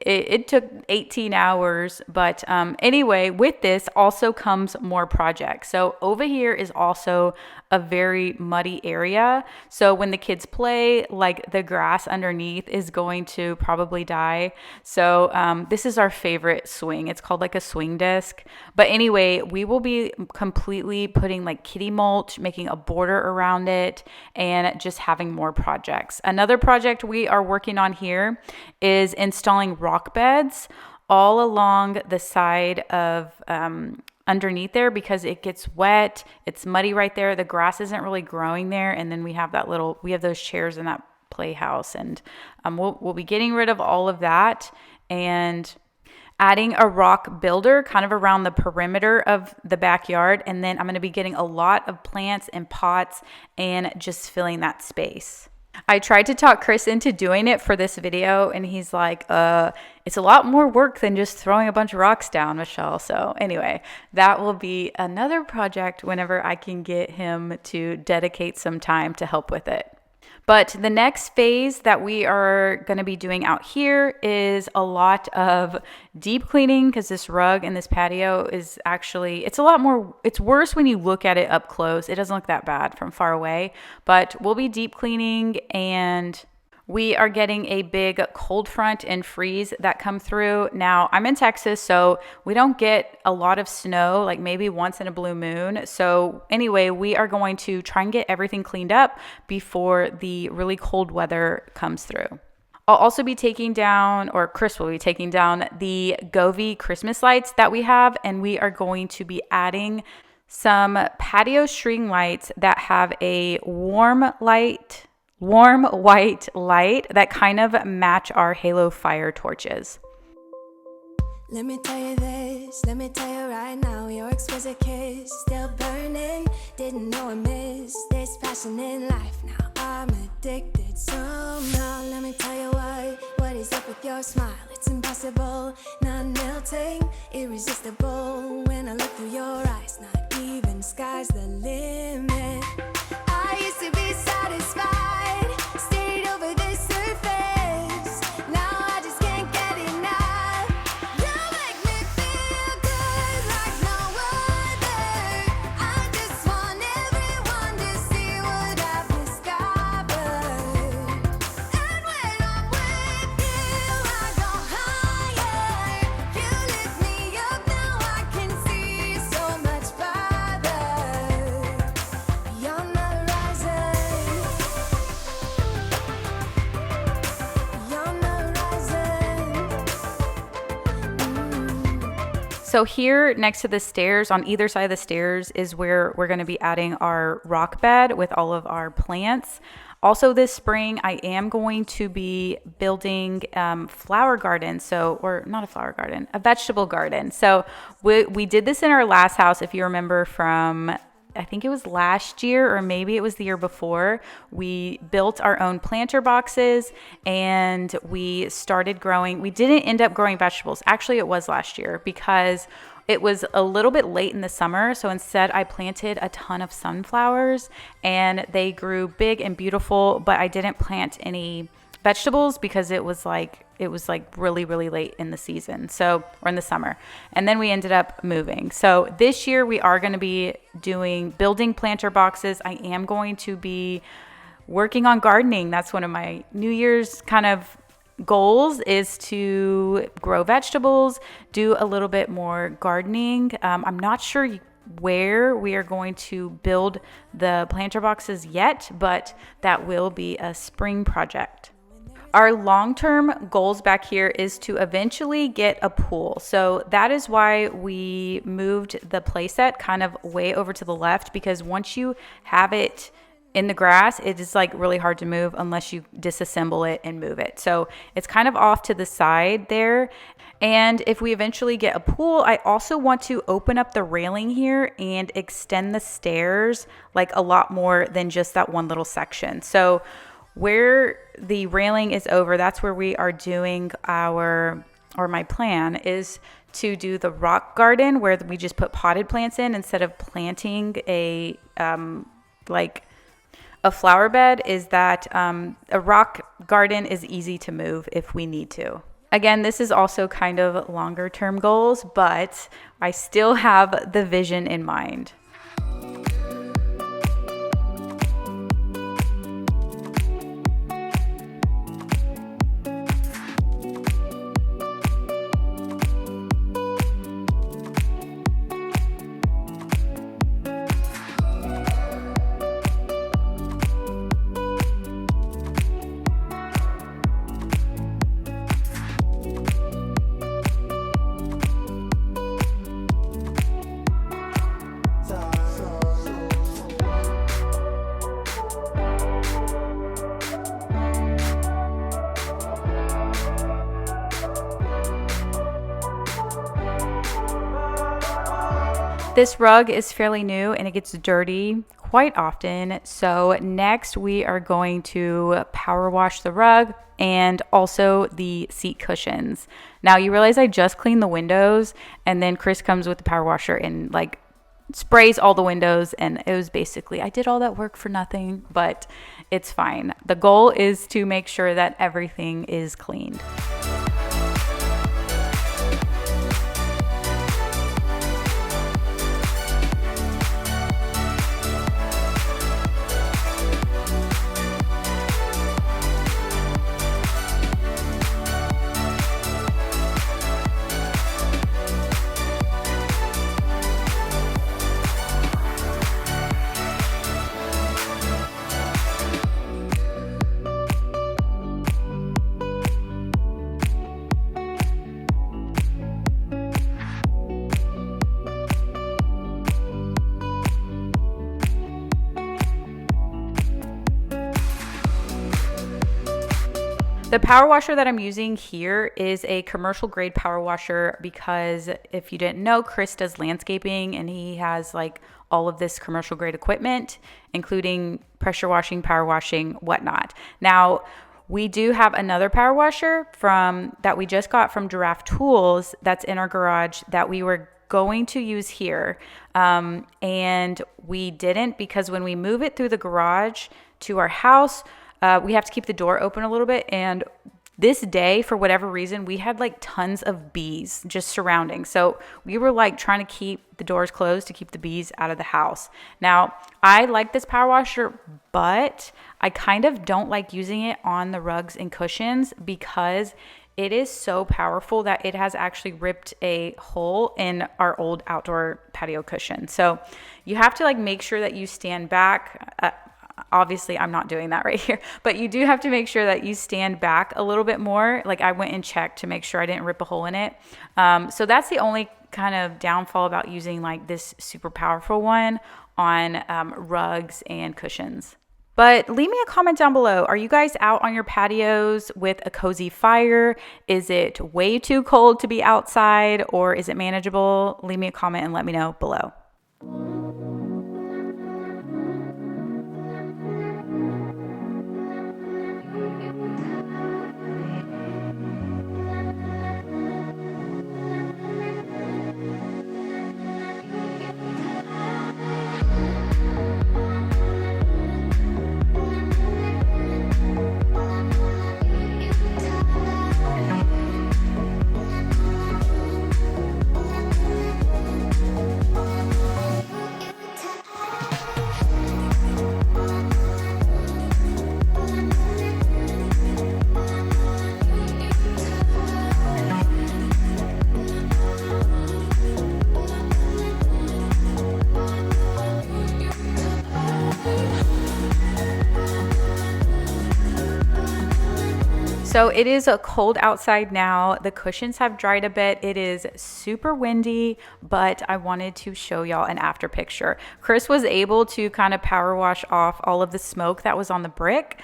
Speaker 1: it took 18 hours. But anyway, with this also comes more projects. So over here is also a very muddy area. So when the kids play, like, the grass underneath is going to probably die. So this is our favorite swing. It's called like a swing disc. But anyway, we will be completely putting like kitty mulch, making a border around it, and just having more projects. Another project we are working on here is installing rock beds all along the side of underneath there, because it gets wet, it's muddy right there, the grass isn't really growing there, and then we have those chairs in that playhouse, and we'll be getting rid of all of that and adding a rock builder kind of around the perimeter of the backyard. And then I'm going to be getting a lot of plants and pots and just filling that space. I tried to talk Chris into doing it for this video, and he's like, it's a lot more work than just throwing a bunch of rocks down, Michelle. So anyway, that will be another project whenever I can get him to dedicate some time to help with it. But the next phase that we are going to be doing out here is a lot of deep cleaning, because this rug and this patio is actually, it's worse when you look at it up close. It doesn't look that bad from far away, but we'll be deep cleaning, and we are getting a big cold front and freeze that come through. Now, I'm in Texas, so we don't get a lot of snow, like maybe once in a blue moon. So anyway, we are going to try and get everything cleaned up before the really cold weather comes through. I'll also be taking down, or Chris will be taking down, the Govee Christmas lights that we have, and we are going to be adding some patio string lights that have a warm light warm white light that kind of match our halo fire torches.
Speaker 4: Let me tell you this, let me tell you right now, your exquisite kiss still burning. Didn't know I missed this passion in life. Now I'm addicted somehow. Let me tell you what is up with your smile? It's impossible, not melting, irresistible. When I look through your eyes, not even sky's the limit. I used to be satisfied, stayed over the surface. Now I just can't get enough. You make me feel good like no other. I just want everyone to see what I've discovered. And when I'm with you, I go higher. You lift me up, now I can see so much farther. Beyond the horizon. Beyond the horizon.
Speaker 1: So here next to the stairs, on either side of the stairs, is where we're going to be adding our rock bed with all of our plants. Also this spring, I am going to be building flower garden. Or not a flower garden, a vegetable garden. So we did this in our last house, if you remember from, I think it was last year or maybe it was the year before. We built our own planter boxes and we started growing. We didn't end up growing vegetables. Actually, it was last year because it was a little bit late in the summer. So instead I planted a ton of sunflowers and they grew big and beautiful, but I didn't plant any vegetables because it was like really, really late in the season. Or in the summer. And then we ended up moving. So this year we are going to be building planter boxes. I am going to be working on gardening. That's one of my New Year's kind of goals, is to grow vegetables, do a little bit more gardening. I'm not sure where we are going to build the planter boxes yet, but that will be a spring project. Our long-term goals back here is to eventually get a pool. So that is why we moved the playset kind of way over to the left, because once you have it in the grass, it is like really hard to move unless you disassemble it and move it. So it's kind of off to the side there. And if we eventually get a pool, I also want to open up the railing here and extend the stairs like a lot more than just that one little section. So where the railing is over, that's where we are doing my plan is to do the rock garden, where we just put potted plants in instead of planting a flower bed. Is that a rock garden is easy to move if we need to. Again, this is also kind of longer term goals, but I still have the vision in mind. This rug is fairly new and it gets dirty quite often. So next we are going to power wash the rug and also the seat cushions. Now you realize I just cleaned the windows and then Chris comes with the power washer and like sprays all the windows, and it was basically, I did all that work for nothing, but it's fine. The goal is to make sure that everything is cleaned. The power washer that I'm using here is a commercial grade power washer because if you didn't know, Chris does landscaping and he has like all of this commercial grade equipment, including pressure washing, power washing, whatnot. Now, we do have another power washer that we just got from Giraffe Tools that's in our garage that we were going to use here. And we didn't because when we move it through the garage to our house, we have to keep the door open a little bit. And this day, for whatever reason, we had like tons of bees just surrounding. So we were like trying to keep the doors closed to keep the bees out of the house. Now, I like this power washer, but I kind of don't like using it on the rugs and cushions because it is so powerful that it has actually ripped a hole in our old outdoor patio cushion. So you have to like make sure that you stand back. Obviously, I'm not doing that right here, but you do have to make sure that you stand back a little bit more. Like I went and checked to make sure I didn't rip a hole in it. So that's the only kind of downfall about using like this super powerful one on rugs and cushions. But leave me a comment down below. Are you guys out on your patios with a cozy fire? Is it way too cold to be outside or is it manageable? Leave me a comment and let me know below. So it is a cold outside now. The cushions have dried a bit. It is super windy, but I wanted to show y'all an after picture. Chris was able to kind of power wash off all of the smoke that was on the brick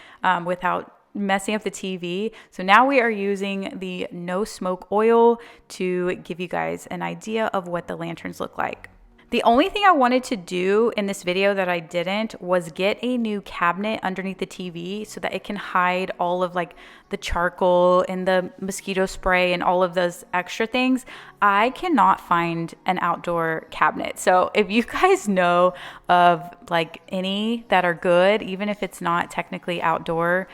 Speaker 1: without messing up the TV. So now we are using the no smoke oil to give you guys an idea of what the lanterns look like. The only thing I wanted to do in this video that I didn't was get a new cabinet underneath the TV so that it can hide all of like the charcoal and the mosquito spray and all of those extra things. I cannot find an outdoor cabinet. So if you guys know of like any that are good, even if it's not technically outdoor,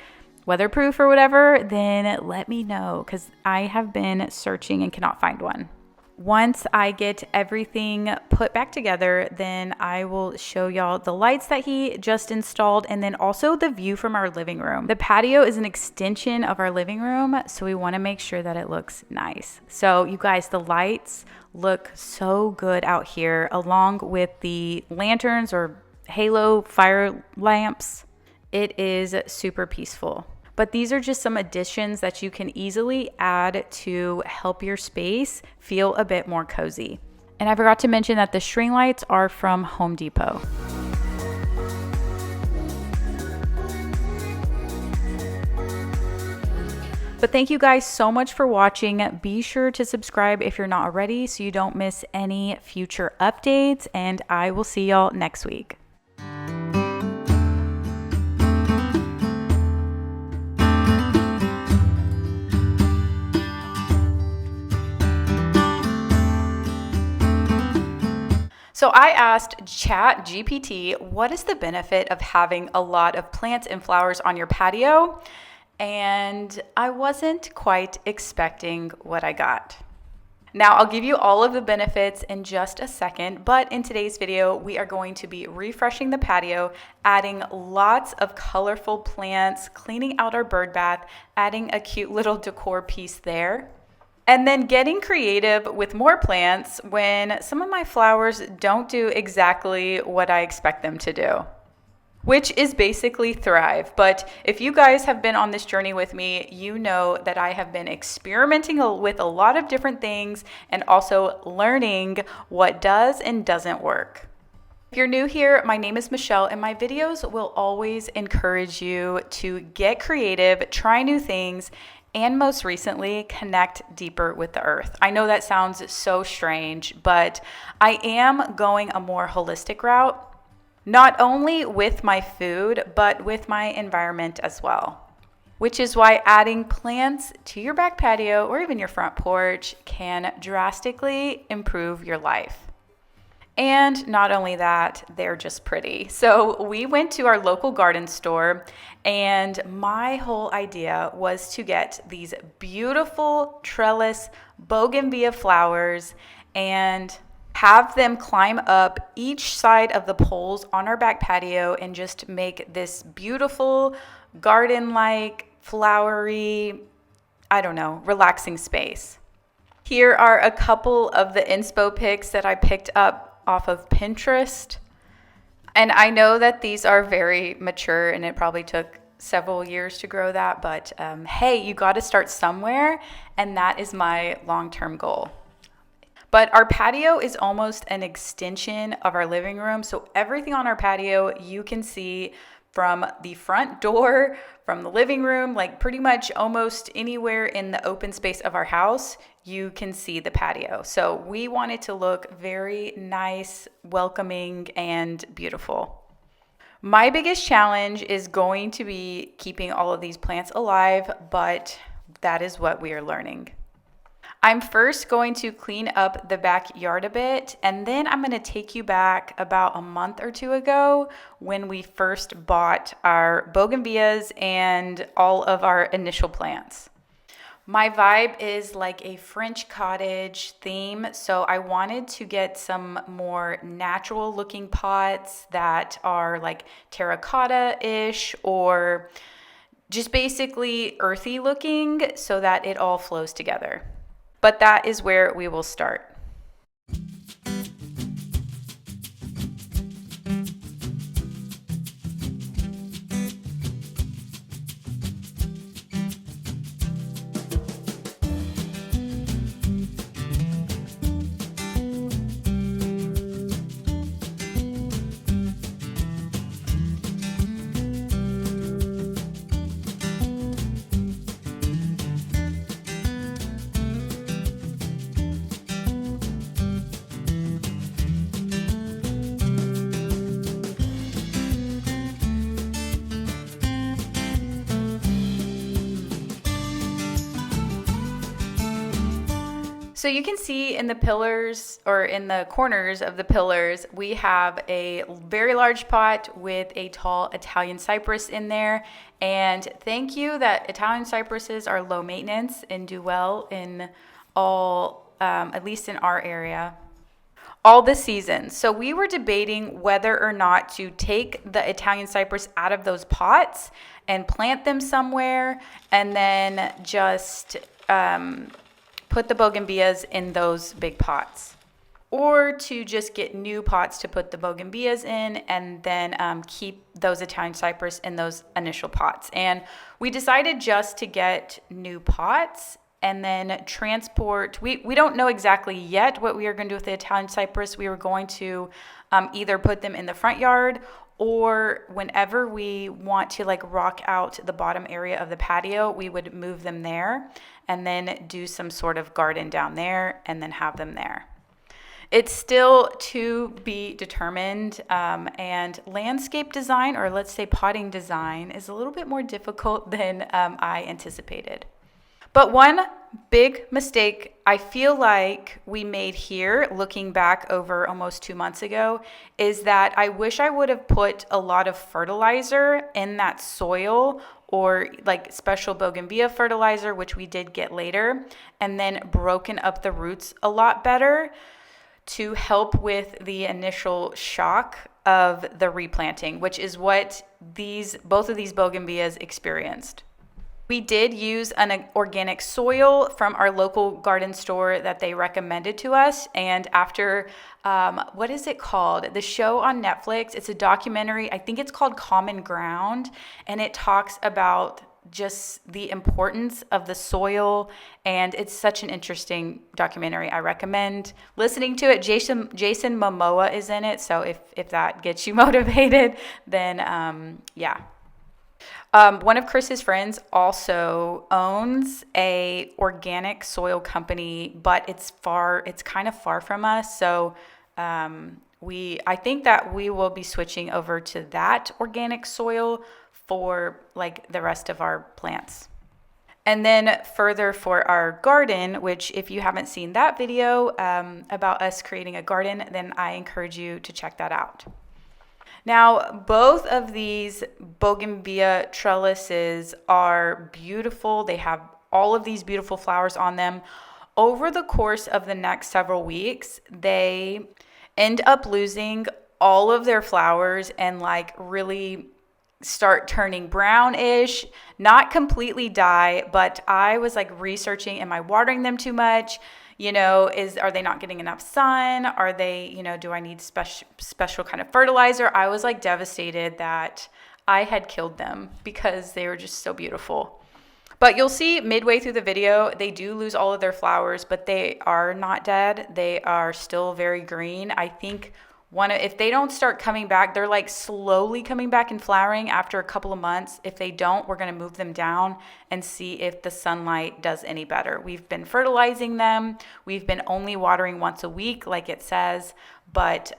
Speaker 1: weatherproof or whatever, then let me know because I have been searching and cannot find one. Once I get everything put back together, then I will show y'all the lights that he just installed and then also the view from our living room. The patio is an extension of our living room, so we want to make sure that it looks nice. So you guys, the lights look so good out here along with the lanterns or halo fire lamps. It is super peaceful. But these are just some additions that you can easily add to help your space feel a bit more cozy. And I forgot to mention that the string lights are from Home Depot. But thank you guys so much for watching. Be sure to subscribe if you're not already so you don't miss any future updates. And I will see y'all next week. So I asked ChatGPT, what is the benefit of having a lot of plants and flowers on your patio? And I wasn't quite expecting what I got. Now I'll give you all of the benefits in just a second, but in today's video, we are going to be refreshing the patio, adding lots of colorful plants, cleaning out our bird bath, adding a cute little decor piece there. And then getting creative with more plants when some of my flowers don't do exactly what I expect them to do, which is basically thrive. But if you guys have been on this journey with me, you know that I have been experimenting with a lot of different things and also learning what does and doesn't work. If you're new here, my name is Michelle, and my videos will always encourage you to get creative, try new things, and most recently, connect deeper with the earth. I know that sounds so strange, but I am going a more holistic route, not only with my food, but with my environment as well. Which is why adding plants to your back patio or even your front porch can drastically improve your life. And not only that, they're just pretty. So we went to our local garden store, and my whole idea was to get these beautiful trellis bougainvillea flowers and have them climb up each side of the poles on our back patio and just make this beautiful garden-like, flowery, relaxing space. Here are a couple of the inspo pics that I picked up off of Pinterest. And I know that these are very mature and it probably took several years to grow that, but hey, you got to start somewhere, and that is my long-term goal. But our patio is almost an extension of our living room, so everything on our patio you can see from the front door, from the living room, like pretty much almost anywhere in the open space of our house, you can see the patio. So we want it to look very nice, welcoming, and beautiful. My biggest challenge is going to be keeping all of these plants alive, but that is what we are learning. I'm first going to clean up the backyard a bit, and then I'm going to take you back about a month or two ago when we first bought our bougainvilleas and all of our initial plants. My vibe is like a French cottage theme, so I wanted to get some more natural looking pots that are like terracotta-ish or just basically earthy looking so that it all flows together. But that is where we will start. So you can see in the pillars or in the corners of the pillars, we have a very large pot with a tall Italian cypress in there. And thank you that Italian cypresses are low maintenance and do well in all, at least in our area, all the seasons. So we were debating whether or not to take the Italian cypress out of those pots and plant them somewhere and then just put the bougainvilleas in those big pots, or to just get new pots to put the bougainvilleas in and then keep those Italian cypress in those initial pots. And we decided just to get new pots and then transport. We don't know exactly yet what we are going to do with the Italian cypress. We were going to either put them in the front yard, or whenever we want to like rock out the bottom area of the patio, we would move them there and then do some sort of garden down there and then have them there. It's still to be determined, and landscape design, or let's say potting design, is a little bit more difficult than I anticipated. But one big mistake I feel like we made here, looking back over almost 2 months ago, is that I wish I would have put a lot of fertilizer in that soil, or like special bougainvillea fertilizer, which we did get later, and then broken up the roots a lot better to help with the initial shock of the replanting, which is what both of these bougainvilleas experienced. We did use an organic soil from our local garden store that they recommended to us. And after, what is it called? The show on Netflix, it's a documentary. I think it's called Common Ground. And it talks about just the importance of the soil, and it's such an interesting documentary. I recommend listening to it. Jason Momoa is in it, so if that gets you motivated, then yeah. One of Chris's friends also owns a organic soil company, but it's kind of far from us. So I think that we will be switching over to that organic soil for like the rest of our plants. And then further for our garden, which if you haven't seen that video about us creating a garden, then I encourage you to check that out. Now, both of these bougainvillea trellises are beautiful. They have all of these beautiful flowers on them. Over the course of the next several weeks, they end up losing all of their flowers and like really start turning brownish, not completely die, but I was like researching, am I watering them too much? You know, are they not getting enough sun? Are they, you know, do I need special kind of fertilizer? I was like devastated that I had killed them because they were just so beautiful. But you'll see midway through the video, they do lose all of their flowers, but they are not dead. They are still very green. I think if they don't start coming back, they're like slowly coming back and flowering after a couple of months. If they don't, we're going to move them down and see if the sunlight does any better. We've been fertilizing them. We've been only watering once a week, like it says, but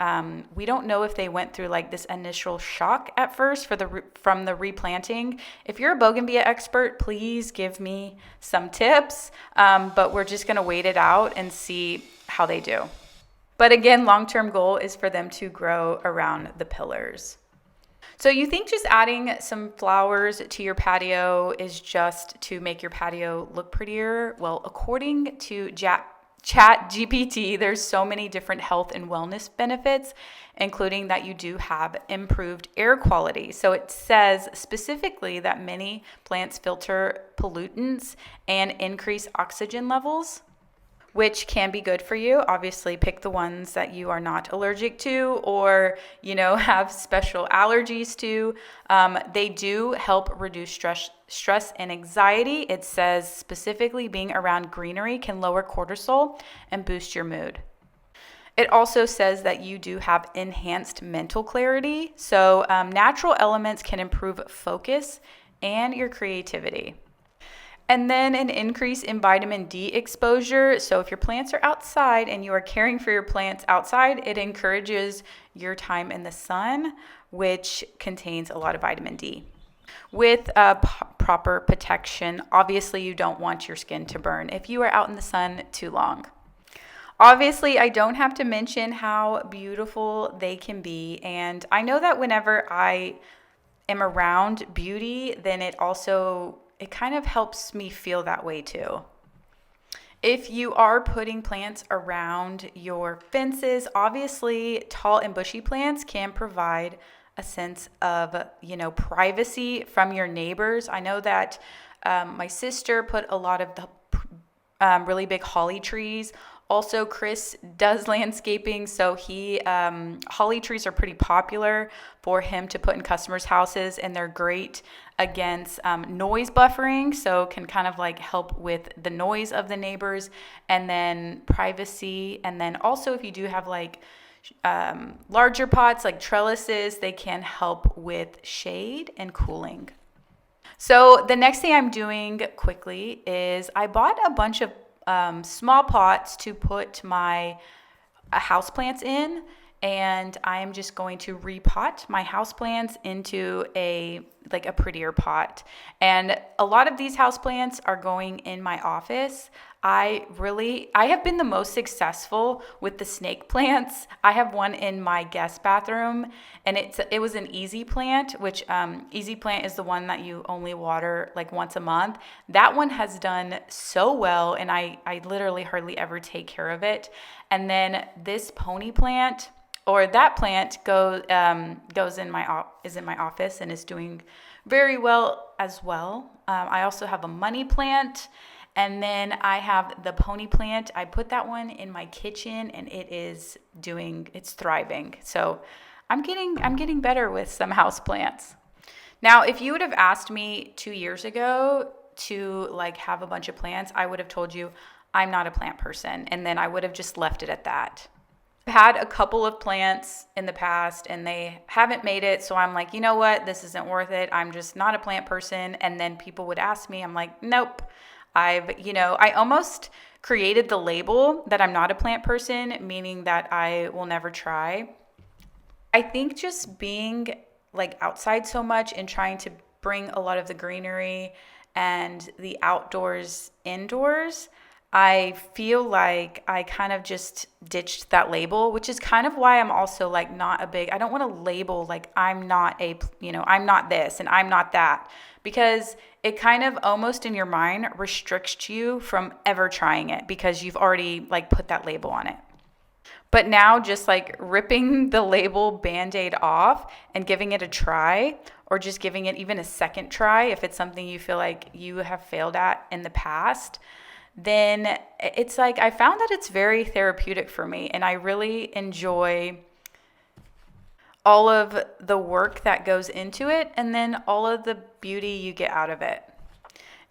Speaker 1: we don't know if they went through like this initial shock at first from the replanting. If you're a bougainvillea expert, please give me some tips, but we're just going to wait it out and see how they do. But again, long-term goal is for them to grow around the pillars. So you think just adding some flowers to your patio is just to make your patio look prettier? Well, according to ChatGPT, there's so many different health and wellness benefits, including that you do have improved air quality. So it says specifically that many plants filter pollutants and increase oxygen levels, which can be good for you. Obviously, pick the ones that you are not allergic to or, you know, have special allergies to. They do help reduce stress and anxiety. It says specifically being around greenery can lower cortisol and boost your mood. It also says that you do have enhanced mental clarity. So natural elements can improve focus and your creativity. And then an increase in vitamin D exposure. So if your plants are outside and you are caring for your plants outside, it encourages your time in the sun, which contains a lot of vitamin D. With proper protection, obviously you don't want your skin to burn if you are out in the sun too long. Obviously, I don't have to mention how beautiful they can be. And I know that whenever I am around beauty, then it kind of helps me feel that way too. If you are putting plants around your fences, obviously tall and bushy plants can provide a sense of, you know, privacy from your neighbors. I know that my sister put a lot of the really big holly trees. Also, Chris does landscaping, so holly trees are pretty popular for him to put in customers' houses, and they're great against noise buffering, so can kind of like help with the noise of the neighbors, and then privacy. And then also if you do have like larger pots like trellises, they can help with shade and cooling. So the next thing I'm doing quickly is I bought a bunch of small pots to put my houseplants in, and I'm just going to repot my houseplants into a prettier pot. And a lot of these houseplants are going in my office. I have been the most successful with the snake plants. I have one in my guest bathroom, and it was an easy plant, which easy plant is the one that you only water like once a month. That one has done so well, and I literally hardly ever take care of it. And then this pony plant, or that plant is in my office and is doing very well as well. I also have a money plant, and then I have the pony plant. I put that one in my kitchen, and it's thriving. So I'm getting better with some house plants. Now, if you would have asked me 2 years ago to like have a bunch of plants, I would have told you I'm not a plant person. And then I would have just left it at that. I've had a couple of plants in the past and they haven't made it. So I'm like, you know what? This isn't worth it. I'm just not a plant person. And then people would ask me, I'm like, nope. I almost created the label that I'm not a plant person, meaning that I will never try. I think just being like outside so much and trying to bring a lot of the greenery and the outdoors indoors, I feel like I kind of just ditched that label, which is kind of why I'm also like not a big, I don't want to label like I'm not I'm not this and I'm not that, because it kind of almost in your mind restricts you from ever trying it because you've already like put that label on it. But now just like ripping the label Band-Aid off and giving it a try, or just giving it even a second try if it's something you feel like you have failed at in the past, then it's like I found that it's very therapeutic for me, and I really enjoy all of the work that goes into it and then all of the beauty you get out of it.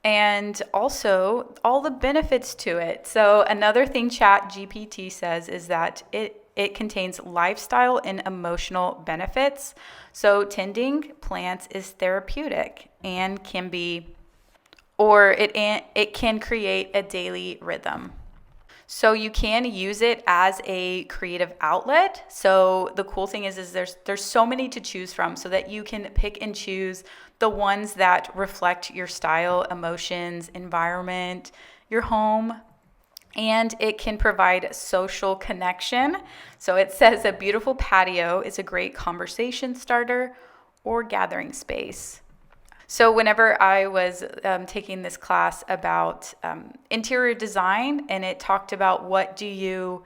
Speaker 1: And also all the benefits to it. So another thing ChatGPT says is that it contains lifestyle and emotional benefits. So tending plants is therapeutic and it can create a daily rhythm. So you can use it as a creative outlet. So the cool thing is there's so many to choose from, so that you can pick and choose the ones that reflect your style, emotions, environment, your home, and it can provide social connection. So it says a beautiful patio is a great conversation starter or gathering space. So whenever I was taking this class about interior design, and it talked about what do you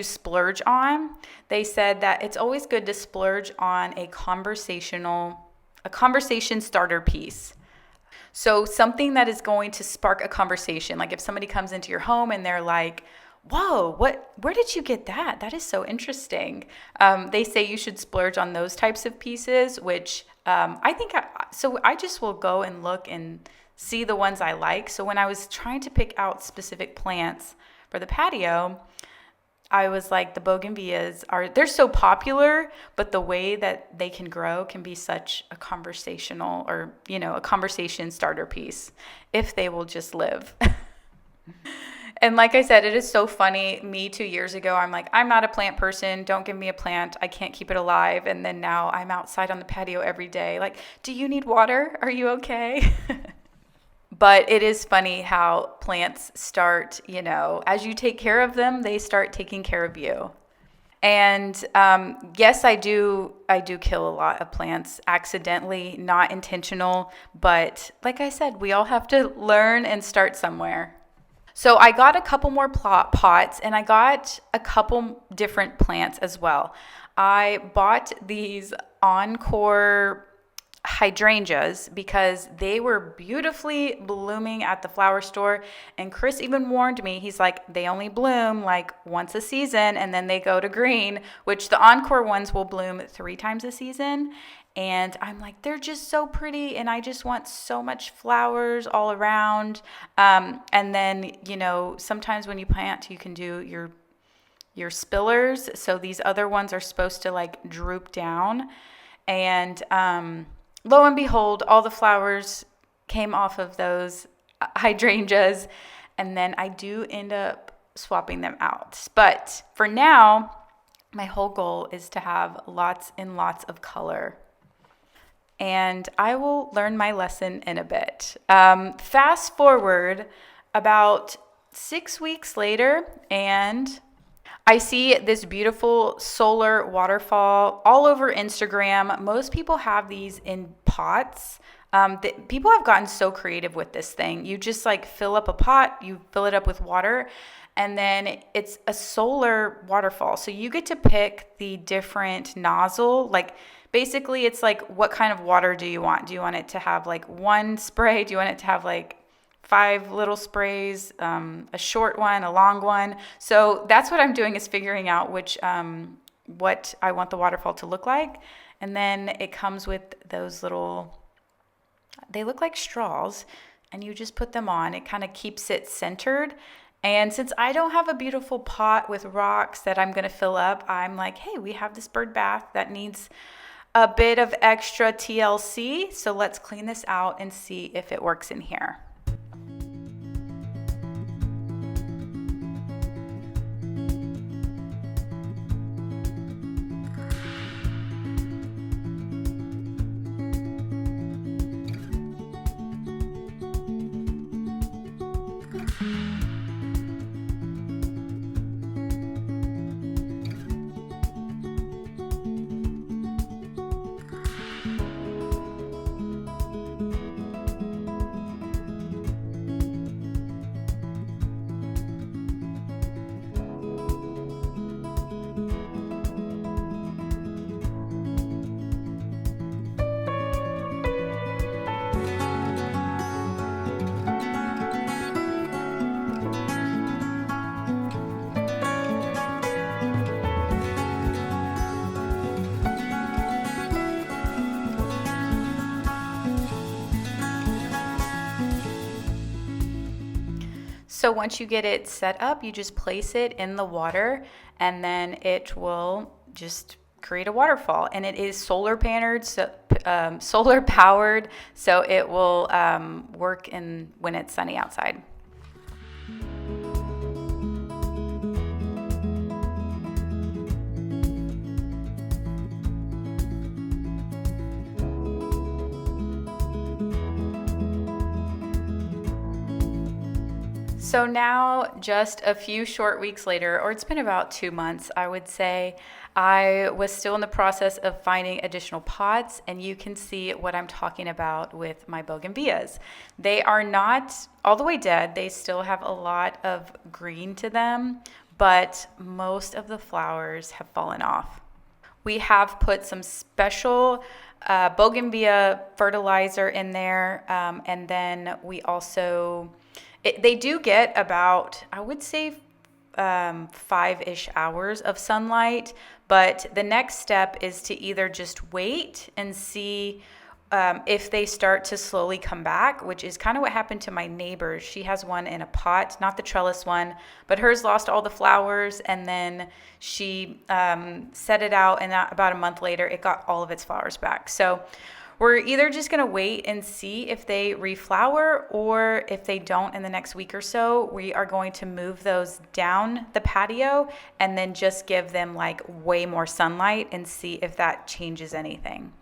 Speaker 1: splurge on, they said that it's always good to splurge on a conversation starter piece. So something that is going to spark a conversation. Like if somebody comes into your home and they're like, whoa, where did you get that? That is so interesting. They say you should splurge on those types of pieces, which I just will go and look and see the ones I like. So when I was trying to pick out specific plants for the patio, I was like, the bougainvilleas they're so popular, but the way that they can grow can be such a conversational or, a conversation starter piece if they will just live. And like I said, it is so funny. Me 2 years ago, I'm like, I'm not a plant person. Don't give me a plant. I can't keep it alive. And then now I'm outside on the patio every day. Like, do you need water? Are you okay? But it is funny how plants start, as you take care of them, they start taking care of you. And yes, I do kill a lot of plants accidentally, not intentional. But like I said, we all have to learn and start somewhere. So I got a couple more pots, and I got a couple different plants as well. I bought these Encore hydrangeas because they were beautifully blooming at the flower store, and Chris even warned me. He's like, they only bloom like once a season and then they go to green, which the Encore ones will bloom 3 times a season. And I'm like, they're just so pretty, and I just want so much flowers all around. And then, sometimes when you plant, you can do your spillers. So these other ones are supposed to like droop down. And lo and behold, all the flowers came off of those hydrangeas. And then I do end up swapping them out. But for now, my whole goal is to have lots and lots of color. And I will learn my lesson in a bit. Fast forward about 6 weeks later, and I see this beautiful solar waterfall all over Instagram. Most people have these in pots. People have gotten so creative with this thing. You just like fill up a pot, you fill it up with water, and then it's a solar waterfall. So you get to pick the different nozzle. Like basically it's like, what kind of water do you want? Do you want it to have like one spray? Do you want it to have like 5 little sprays, a short one, a long one? So that's what I'm doing, is figuring out what I want the waterfall to look like. And then it comes with those little, they look like straws, and you just put them on. It kind of keeps it centered. And since I don't have a beautiful pot with rocks that I'm going to fill up, I'm like, hey, we have this bird bath that needs a bit of extra TLC. So let's clean this out and see if it works in here. So once you get it set up, you just place it in the water, and then it will just create a waterfall. And it is solar powered, so it will work when it's sunny outside. So now, just a few short weeks later, or it's been about 2 months, I would say, I was still in the process of finding additional pots, and you can see what I'm talking about with my bougainvilleas. They are not all the way dead. They still have a lot of green to them, but most of the flowers have fallen off. We have put some special bougainvillea fertilizer in there, and then we also... they do get about, I would say, 5-ish hours of sunlight, but the next step is to either just wait and see if they start to slowly come back, which is kind of what happened to my neighbor. She has one in a pot, not the trellis one, but hers lost all the flowers, and then she set it out, and about a month later, it got all of its flowers back. So we're either just going to wait and see if they reflower, or if they don't in the next week or so, we are going to move those down the patio and then just give them like way more sunlight and see if that changes anything.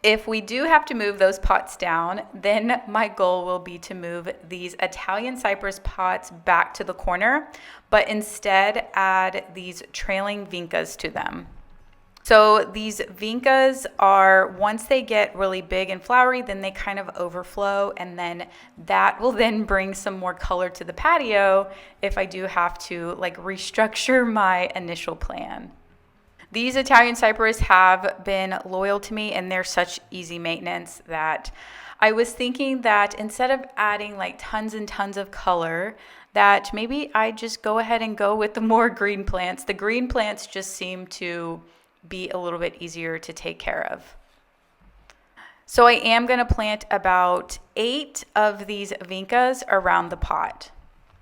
Speaker 1: If we do have to move those pots down, then my goal will be to move these Italian cypress pots back to the corner, but instead add these trailing vincas to them. So these vincas are, once they get really big and flowery, then they kind of overflow, and then that will then bring some more color to the patio if I do have to like restructure my initial plan. These Italian cypress have been loyal to me, and they're such easy maintenance that I was thinking that instead of adding like tons and tons of color, that maybe I just go ahead and go with the more green plants. The green plants just seem to be a little bit easier to take care of. So I am going to plant about 8 of these vincas around the pot.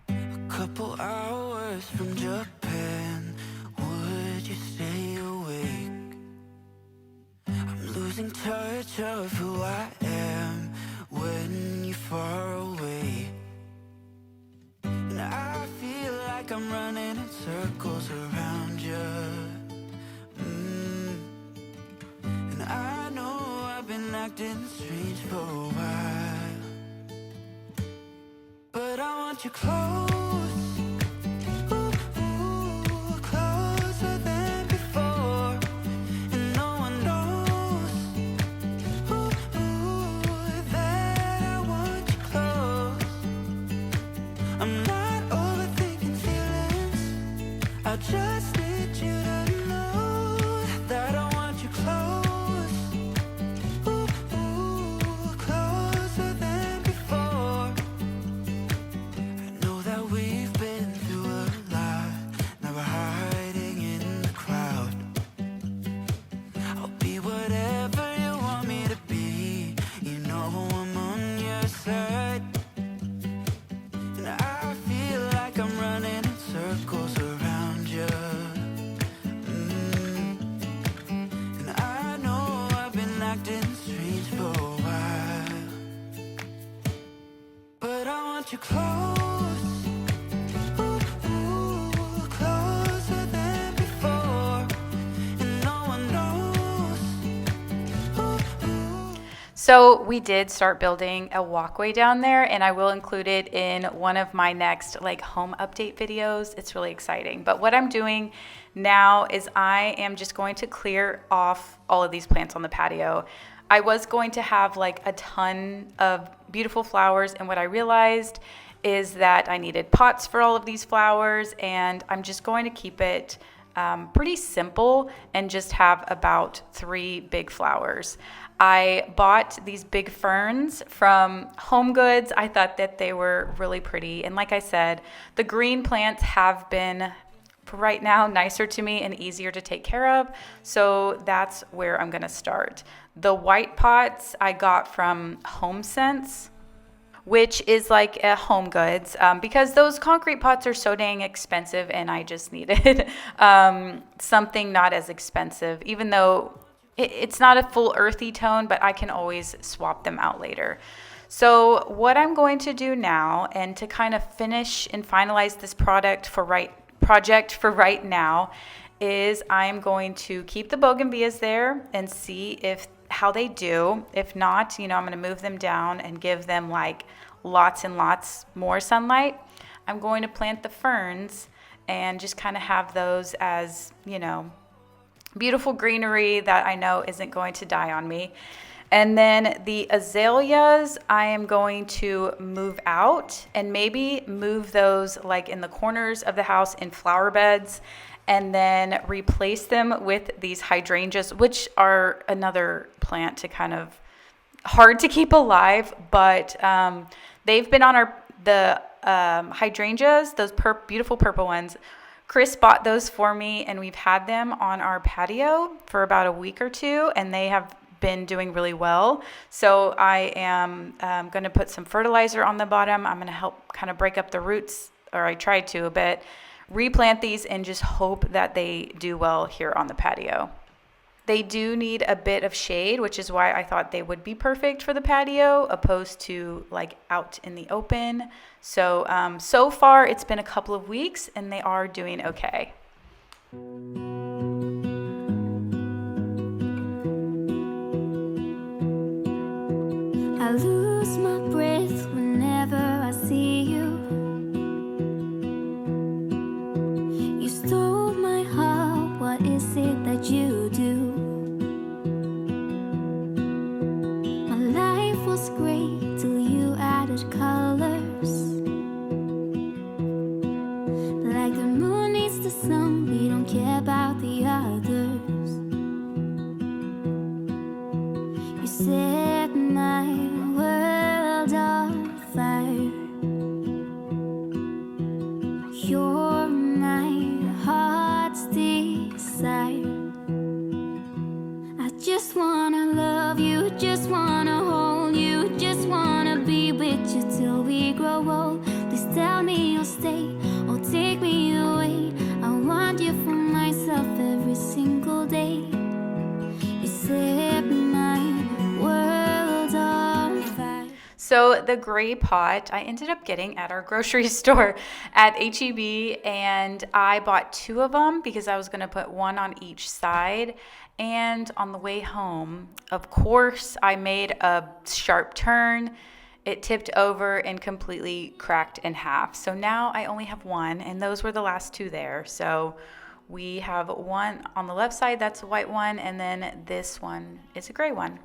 Speaker 2: A couple hours from Japan, would you stay awake? I'm losing touch of who I am when you're far away. And I feel like I'm running in circles around you. I know I've been acting strange for a while, but I want you close, ooh, closer than before, and no one knows, ooh, that I want you close. I'm not overthinking feelings, I just need you to know that I want you close. Whatever you. And I know I've been acting strange for a while, but I want you close, ooh, ooh, closer than before, and no one knows. Ooh, ooh.
Speaker 1: So we did start building a walkway down there, and I will include it in one of my next like home update videos. It's really exciting. But what I'm doing now is I am just going to clear off all of these plants on the patio. I was going to have like a ton of beautiful flowers, and what I realized is that I needed pots for all of these flowers, and I'm just going to keep it pretty simple and just have about 3 big flowers. I bought these big ferns from Home Goods. I thought that they were really pretty. And like I said, the green plants have been, for right now, nicer to me and easier to take care of. So that's where I'm going to start. The white pots I got from HomeSense, which is like a Home Goods, because those concrete pots are so dang expensive, and I just needed something not as expensive, even though it's not a full earthy tone, but I can always swap them out later. So what I'm going to do now, and to kind of finish and finalize this project for right now, is I'm going to keep the bougainvilleas there and see how they do. If not, I'm going to move them down and give them like lots and lots more sunlight. I'm going to plant the ferns and just kind of have those as, beautiful greenery that I know isn't going to die on me. And then the azaleas, I am going to move out and maybe move those like in the corners of the house in flower beds, and then replace them with these hydrangeas, which are another plant to kind of hard to keep alive, but they've been on the hydrangeas, those beautiful purple ones. Chris bought those for me, and we've had them on our patio for about a week or 2, and they have been doing really well. So I am going to put some fertilizer on the bottom. I'm going to help kind of break up the roots, or I tried to a bit, replant these, and just hope that they do well here on the patio. They do need a bit of shade, which is why I thought they would be perfect for the patio opposed to like out in the open. So, so far it's been a couple of weeks and they are doing okay.
Speaker 4: I lose my breath whenever I see you. You stole my heart, what is it that you do? My life was great till you added colors. Like the moon needs the sun, we don't care about the others. You set my world on fire. You're my heart's desire. I just wanna love you, just wanna hold you, just wanna be with you till we grow old. Please tell me you'll stay or take me away. I want you for myself every single day. You set my world on fire.
Speaker 1: So the gray pot I ended up getting at our grocery store at H-E-B, and I bought 2 of them because I was going to put one on each side. And on the way home, of course, I made a sharp turn. It tipped over and completely cracked in half. So now I only have one, and those were the last 2 there. So we have one on the left side, that's a white one, and then this one is a gray one.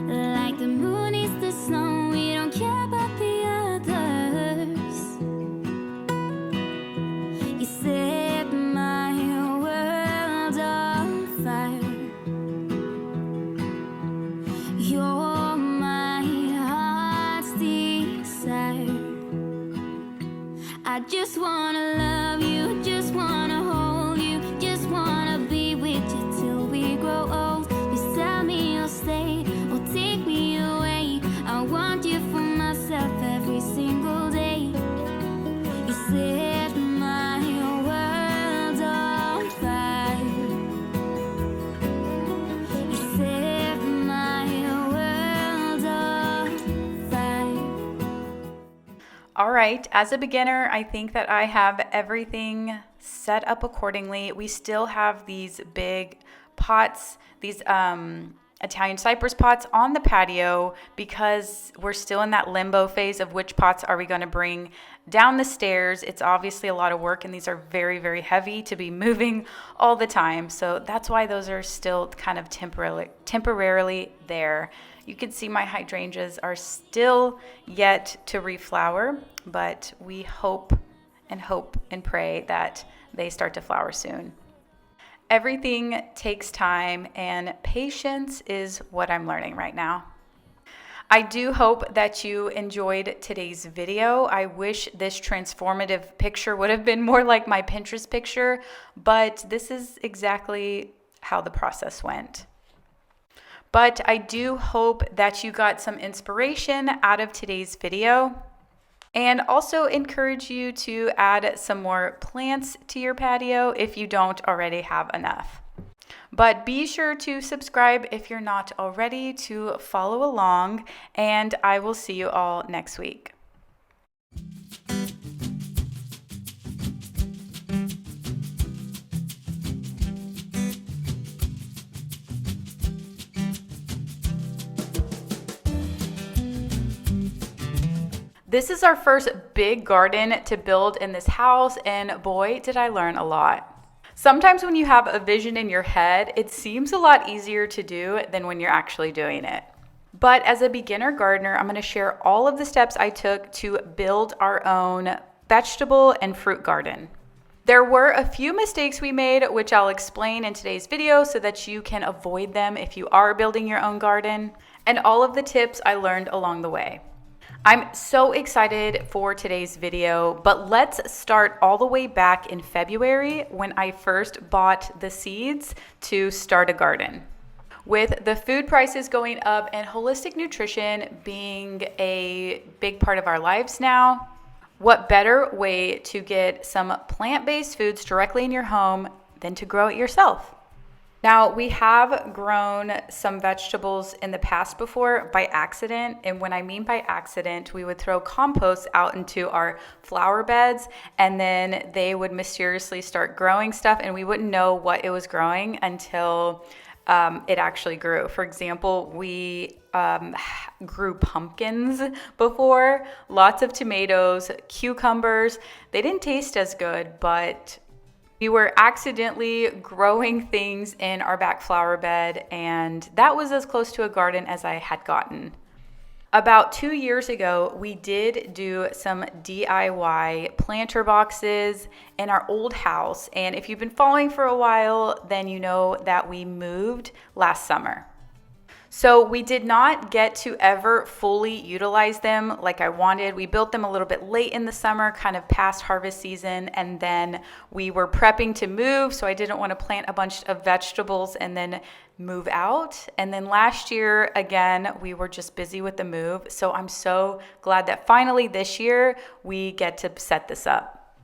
Speaker 4: Like the moon is the sun, we don't care about the others. You set my world on fire. You're my heart's desire. I just wanna love you, just wanna hold you, just wanna be with you till we grow old. Please tell me you'll stay or take me away. I want you for myself every single day. You set my world on fire. You set my world on fire.
Speaker 1: All right, as a beginner, I think that I have everything set up accordingly. We still have these big pots, these Italian cypress pots on the patio because we're still in that limbo phase of which pots are we going to bring down the stairs. It's obviously a lot of work and these are very, very heavy to be moving all the time. So that's why those are still kind of temporarily there. You can see my hydrangeas are still yet to reflower, but we hope and pray that they start to flower soon. Everything takes time, and patience is what I'm learning right now. I do hope that you enjoyed today's video. I wish this transformative picture would have been more like my Pinterest picture, but this is exactly how the process went. But I do hope that you got some inspiration out of today's video. And also encourage you to add some more plants to your patio if you don't already have enough. But be sure to subscribe if you're not already to follow along, and I will see you all next week. This is our first big garden to build in this house, and boy, did I learn a lot. Sometimes when you have a vision in your head, it seems a lot easier to do than when you're actually doing it. But as a beginner gardener, I'm going to share all of the steps I took to build our own vegetable and fruit garden. There were a few mistakes we made, which I'll explain in today's video so that you can avoid them if you are building your own garden, and all of the tips I learned along the way. I'm so excited for today's video, but let's start all the way back in February when I first bought the seeds to start a garden. With the food prices going up and holistic nutrition being a big part of our lives now, what better way to get some plant-based foods directly in your home than to grow it yourself? Now, we have grown some vegetables in the past before by accident. And when I mean by accident, we would throw compost out into our flower beds and then they would mysteriously start growing stuff and we wouldn't know what it was growing until it actually grew. For example, we grew pumpkins before, lots of tomatoes, cucumbers. They didn't taste as good, but we were accidentally growing things in our back flower bed, and that was as close to a garden as I had gotten. About 2 years ago, we did do some DIY planter boxes in our old house, and if you've been following for a while, then you know that we moved last summer. So we did not get to ever fully utilize them like I wanted. We built them a little bit late in the summer, kind of past harvest season, and then we were prepping to move, so I didn't want to plant a bunch of vegetables and then move out. And then last year, again, we were just busy with the move, so I'm so glad that finally this year we get to set this up.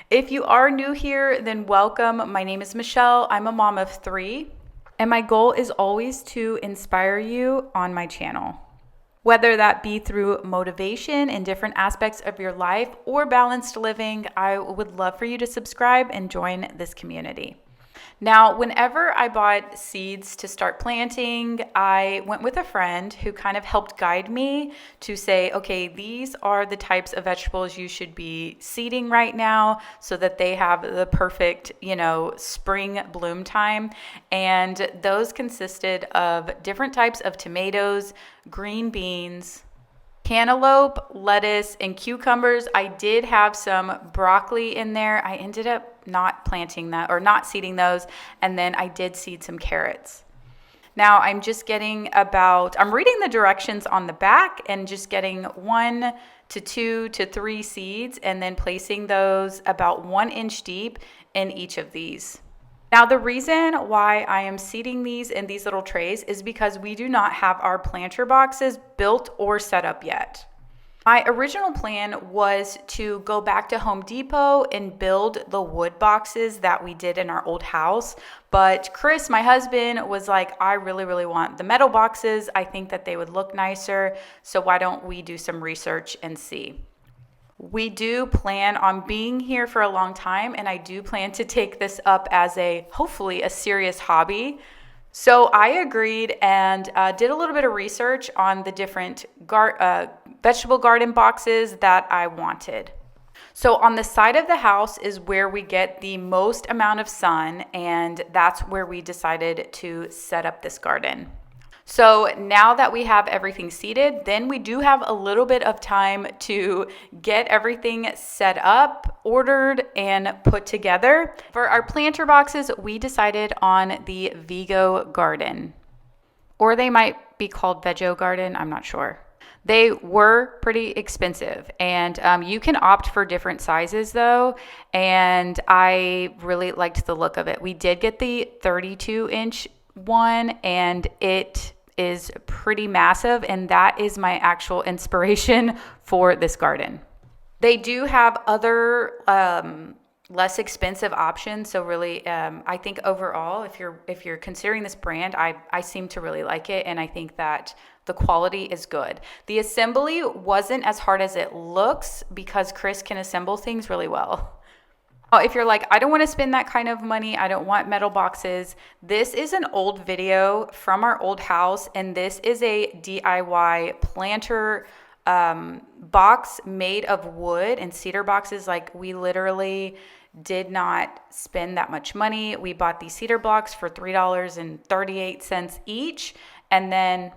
Speaker 1: If you are new here, then welcome. My name is Michelle. I'm a mom of 3. And my goal is always to inspire you on my channel, whether that be through motivation in different aspects of your life or balanced living. I would love for you to subscribe and join this community. Now, whenever I bought seeds to start planting, I went with a friend who kind of helped guide me to say, okay, these are the types of vegetables you should be seeding right now so that they have the perfect, spring bloom time. And those consisted of different types of tomatoes, green beans, cantaloupe, lettuce, and cucumbers. I did have some broccoli in there. I ended up not planting that or not seeding those. And then I did seed some carrots. Now I'm just getting I'm reading the directions on the back and just getting 1 to 2 to 3 seeds and then placing those about 1 inch deep in each of these. Now, the reason why I am seeding these in these little trays is because we do not have our planter boxes built or set up yet. My original plan was to go back to Home Depot and build the wood boxes that we did in our old house. But Chris, my husband, was like, I really, really want the metal boxes. I think that they would look nicer. So why don't we do some research and see? We do plan on being here for a long time, and I do plan to take this up as hopefully a serious hobby. So I agreed and did a little bit of research on the different vegetable garden boxes that I wanted. So on the side of the house is where we get the most amount of sun, and that's where we decided to set up this garden. So now that we have everything seated, then we do have a little bit of time to get everything set up, ordered, and put together. For our planter boxes, we decided on the Vigo Garden, or they might be called Vego Garden, I'm not sure. They were pretty expensive, and you can opt for different sizes though, and I really liked the look of it. We did get the 32-inch one, and it is pretty massive, and that is my actual inspiration for this garden. They do have other less expensive options, so really I think overall, if you're considering this brand, I seem to really like it, and I think that the quality is good. The assembly wasn't as hard as it looks because Chris can assemble things really well. If you're like, I don't want to spend that kind of money, I don't want metal boxes, this is an old video from our old house, and this is a DIY planter box made of wood and cedar boxes. Like, we literally did not spend that much money. We bought these cedar blocks for $3.38 each, and then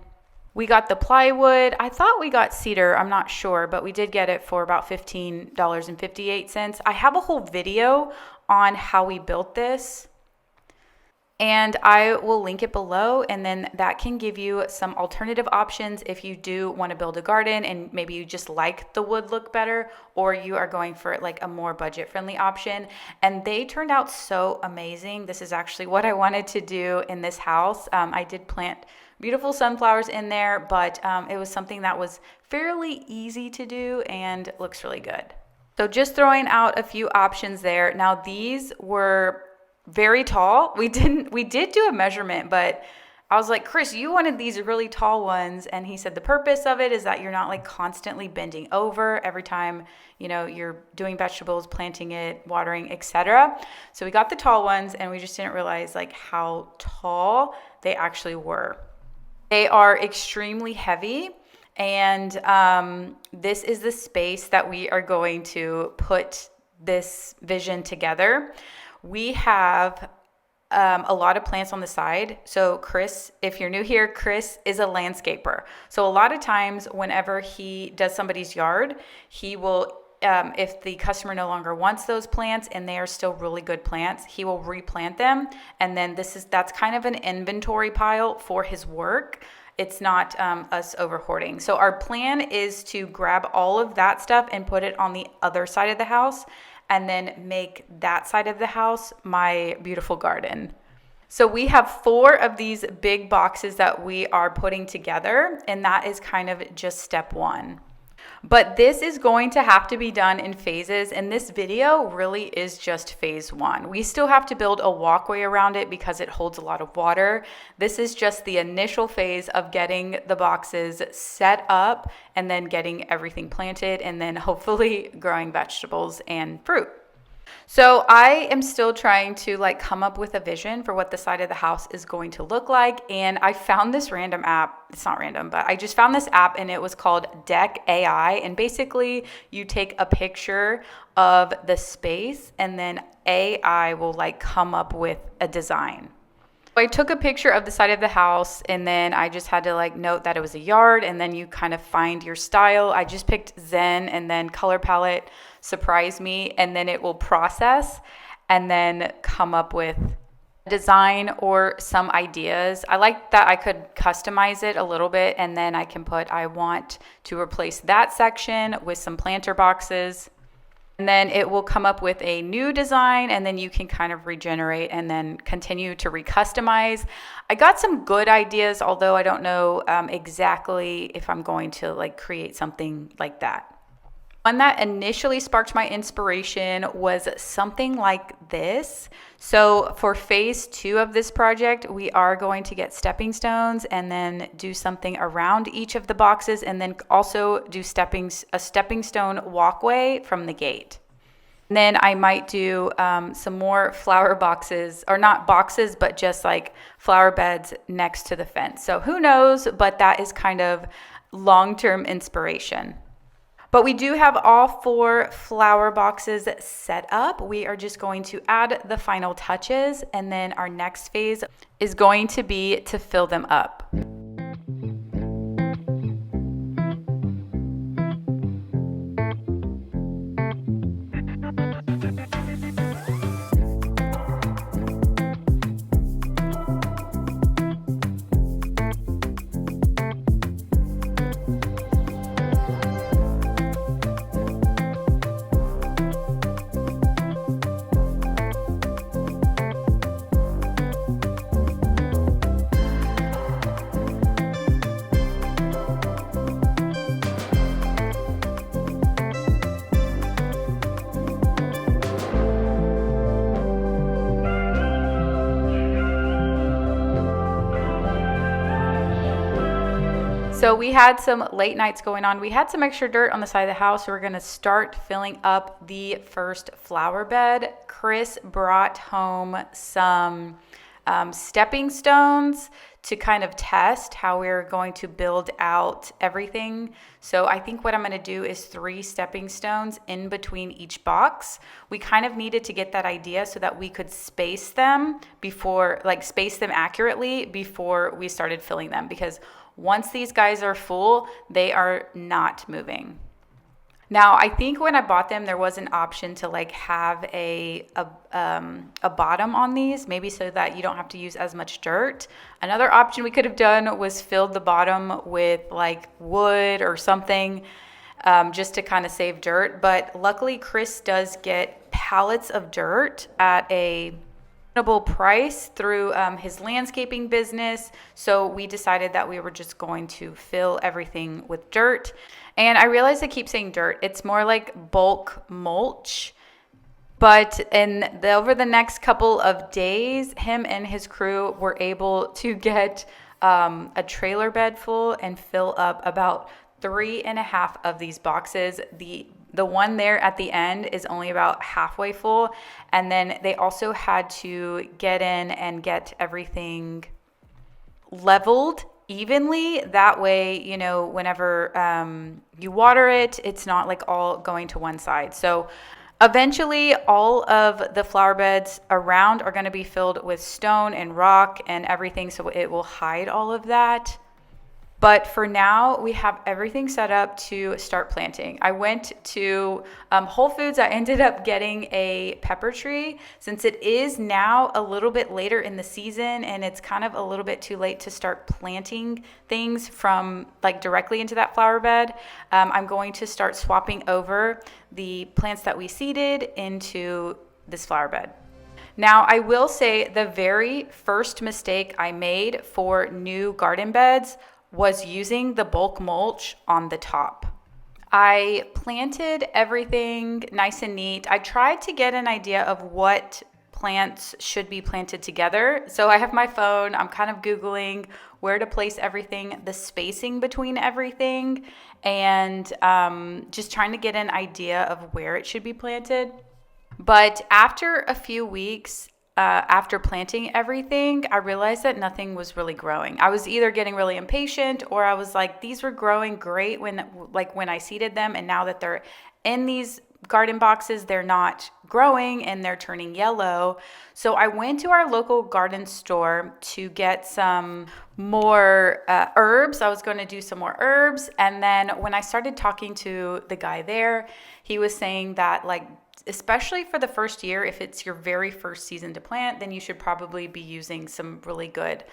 Speaker 1: we got the plywood. I thought we got cedar, I'm not sure, but we did get it for about $15.58. I have a whole video on how we built this, and I will link it below, and then that can give you some alternative options if you do want to build a garden and maybe you just like the wood look better, or you are going for like a more budget-friendly option. And they turned out so amazing. This is actually what I wanted to do in this house. I did plant beautiful sunflowers in there, but it was something that was fairly easy to do and looks really good. So just throwing out a few options there. Now these were very tall. We did do a measurement, but I was like, Chris, you wanted these really tall ones, and he said the purpose of it is that you're not like constantly bending over every time you're doing vegetables, planting it, watering, etc. So we got the tall ones, and we just didn't realize like how tall they actually were. They are extremely heavy, and this is the space that we are going to put this vision together. We have a lot of plants on the side. So Chris, if you're new here, Chris is a landscaper. So a lot of times whenever he does somebody's yard, he will, if the customer no longer wants those plants and they are still really good plants, he will replant them. And then that's kind of an inventory pile for his work. It's not us over hoarding. So our plan is to grab all of that stuff and put it on the other side of the house, and then make that side of the house my beautiful garden. So we have 4 of these big boxes that we are putting together, and that is kind of just step 1. But this is going to have to be done in phases, and this video really is just phase 1. We still have to build a walkway around it because it holds a lot of water. This is just the initial phase of getting the boxes set up and then getting everything planted, and then hopefully growing vegetables and fruit. So I am still trying to come up with a vision for what the side of the house is going to look like. And I found this random app. It's not random, but I just found this app, and it was called Deck AI. And basically you take a picture of the space, and then AI will come up with a design. I took a picture of the side of the house, and then I just had to note that it was a yard, and then you kind of find your style. I just picked Zen, and then color palette, surprise me, and then it will process and then come up with a design or some ideas. I like that I could customize it a little bit, and then I can put, I want to replace that section with some planter boxes. And then it will come up with a new design, and then you can kind of regenerate and then continue to recustomize. I got some good ideas, although I don't know exactly if I'm going to like create something like that. One that initially sparked my inspiration was something like this. So for phase 2 of this project, we are going to get stepping stones and then do something around each of the boxes, and then also do a stepping stone walkway from the gate. And then I might do some more flower boxes, or not boxes, but just like flower beds next to the fence. So who knows, but that is kind of long-term inspiration. But we do have all 4 flower boxes set up. We are just going to add the final touches, and then our next phase is going to be to fill them up. So we had some late nights going on. We had some extra dirt on the side of the house, so we're gonna start filling up the first flower bed. Chris brought home some stepping stones to kind of test how we're going to build out everything. So I think what I'm going to do is 3 stepping stones in between each box. We kind of needed to get that idea so that we could space them accurately before we started filling them, because once these guys are full, they are not moving. Now, I think when I bought them, there was an option to like have a bottom on these, maybe so that you don't have to use as much dirt. Another option we could have done was filled the bottom with like wood or something, just to kind of save dirt. But luckily, Chris does get pallets of dirt at a reasonable price through his landscaping business. So we decided that we were just going to fill everything with dirt. And I realize I keep saying dirt. It's more like bulk mulch. But over the next couple of days, him and his crew were able to get a trailer bed full and fill up about 3.5 of these boxes. The one there at the end is only about halfway full. And then they also had to get in and get everything leveled evenly. That way, you know, whenever you water it, it's not like all going to one side. So eventually all of the flower beds around are going to be filled with stone and rock and everything, so it will hide all of that. But for now, we have everything set up to start planting. I went to Whole Foods. I ended up getting a pepper tree since it is now a little bit later in the season and it's kind of a little bit too late to start planting things from like directly into that flower bed. I'm going to start swapping over the plants that we seeded into this flower bed. Now, I will say the very first mistake I made for new garden beds was using the bulk mulch on the top. I planted everything nice and neat. I tried to get an idea of what plants should be planted together. So I have my phone, I'm kind of Googling where to place everything, the spacing between everything, and just trying to get an idea of where it should be planted. But after a few weeks, after planting everything, I realized that nothing was really growing. I was either getting really impatient or I was like, these were growing great when I seeded them, and now that they're in these garden boxes, they're not growing and they're turning yellow. So I went to our local garden store to get some more herbs. I was going to do some more herbs, and then when I started talking to the guy there, he was saying that especially for the first year, if it's your very first season to plant, then you should probably be using some really good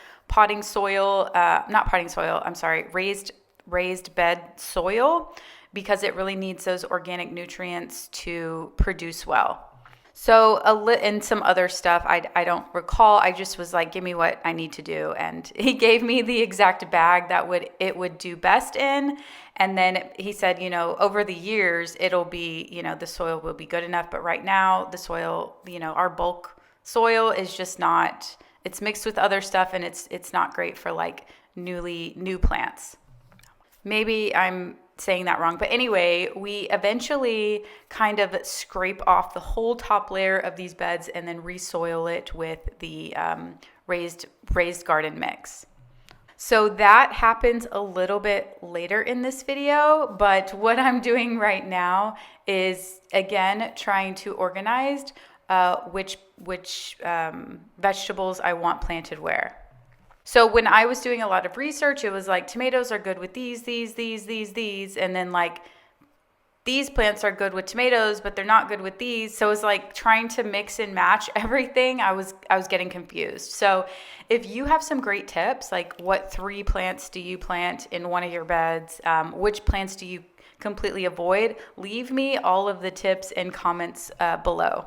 Speaker 1: raised bed soil, because it really needs those organic nutrients to produce well. So and some other stuff I don't recall. I just was like, give me what I need to do. And he gave me the exact bag that it would do best in. And then he said, you know, over the years, it'll be, you know, the soil will be good enough. But right now the soil, you know, our bulk soil is just not, it's mixed with other stuff, and it's not great for like new plants. Maybe I'm saying that wrong. But anyway, we eventually kind of scrape off the whole top layer of these beds and then resoil it with the raised garden mix. So that happens a little bit later in this video, but what I'm doing right now is, again, trying to organize which vegetables I want planted where. So when I was doing a lot of research, it was like tomatoes are good with these, and then like these plants are good with tomatoes, but they're not good with these. So it was like trying to mix and match everything. I was getting confused. So if you have some great tips, like what 3 plants do you plant in one of your beds? Which plants do you completely avoid? Leave me all of the tips in comments below.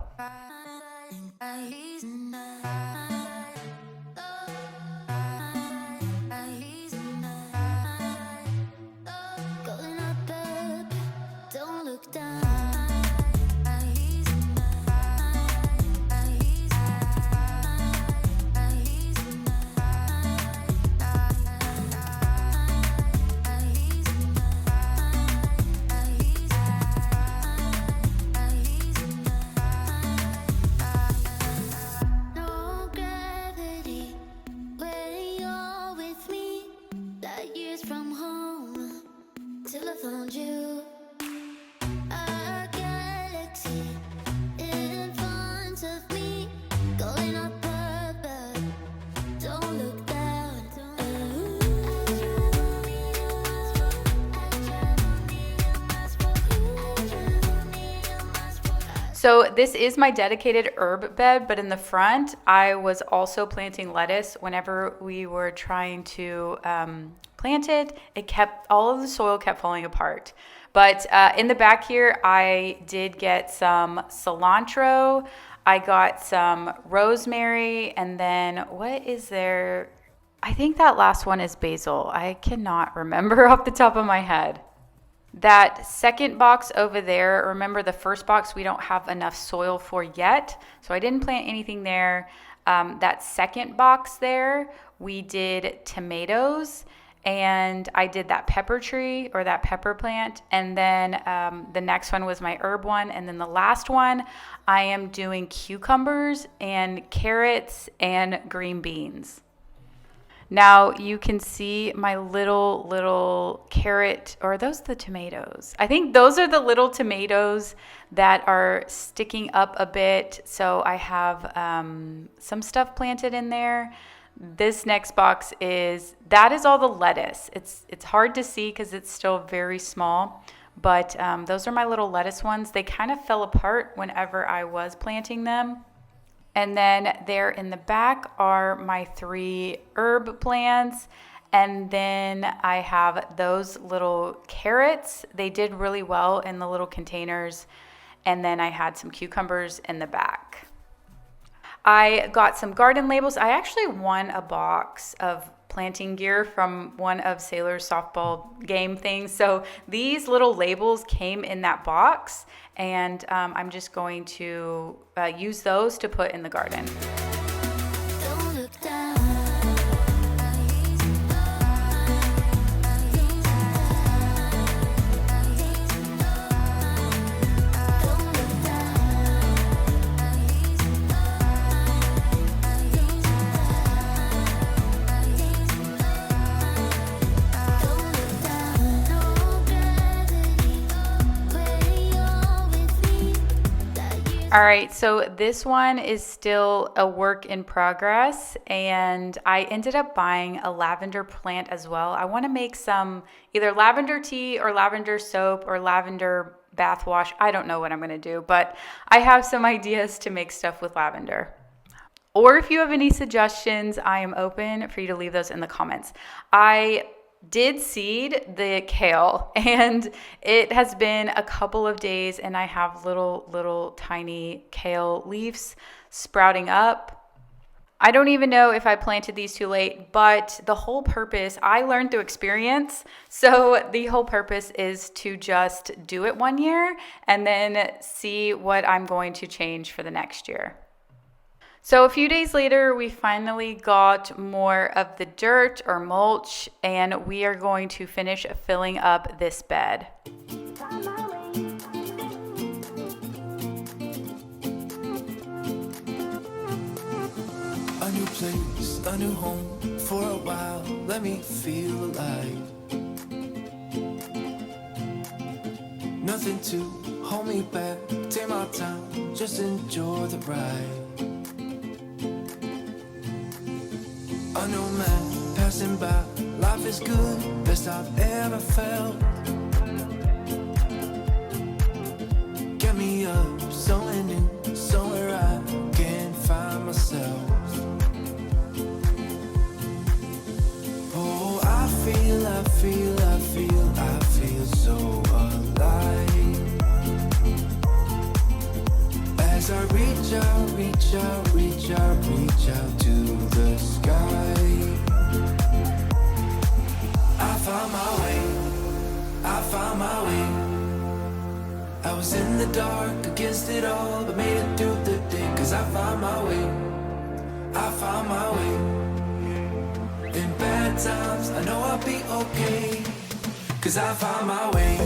Speaker 1: So this is my dedicated herb bed, but in the front, I was also planting lettuce. Whenever we were trying to plant it, all of the soil kept falling apart. But in the back here, I did get some cilantro. I got some rosemary, and then what is there? I think that last one is basil. I cannot remember off the top of my head. That second box over there, remember the first box we don't have enough soil for yet, so I didn't plant anything there. That second box there, we did tomatoes, and I did that pepper tree or that pepper plant, and then the next one was my herb one, and then the last one, I am doing cucumbers and carrots and green beans. Now you can see my little carrot, or are those the tomatoes? I think those are the little tomatoes that are sticking up a bit. So I have some stuff planted in there. This next box that is all the lettuce. It's hard to see because it's still very small, but those are my little lettuce ones. They kind of fell apart whenever I was planting them. And then there in the back are my 3 herb plants. And then I have those little carrots. They did really well in the little containers. And then I had some cucumbers in the back. I got some garden labels. I actually won a box of planting gear from one of Sailor's softball game things. So these little labels came in that box, and I'm just going to use those to put in the garden.
Speaker 3: Don't look down.
Speaker 1: All right, so this one is still a work in progress, and I ended up buying a lavender plant as well. I want to make some either lavender tea or lavender soap or lavender bath wash. I don't know what I'm going to do, but I have some ideas to make stuff with lavender. Or if you have any suggestions, I am open for you to leave those in the comments. I did seed the kale, and it has been a couple of days and I have little tiny kale leaves sprouting up. I don't even know if I planted these too late, but the whole purpose, I learned through experience. So the whole purpose is to just do it one year and then see what I'm going to change for the next year. So a few days later, we finally got more of the dirt or mulch, and we are going to finish filling up this bed.
Speaker 2: A new place, a new home, for a while, let me feel alive. Nothing to hold me back, take my time, just enjoy the ride. A new man passing by, life is good, best I've ever felt. Get me up, somewhere new, somewhere I can find myself. Oh, I feel so alive. As I reach out to the sky. I found my way. I was in the dark against it all, but made it through the day. Cause I found my way. In bad times, I know I'll be okay. Cause I found my way.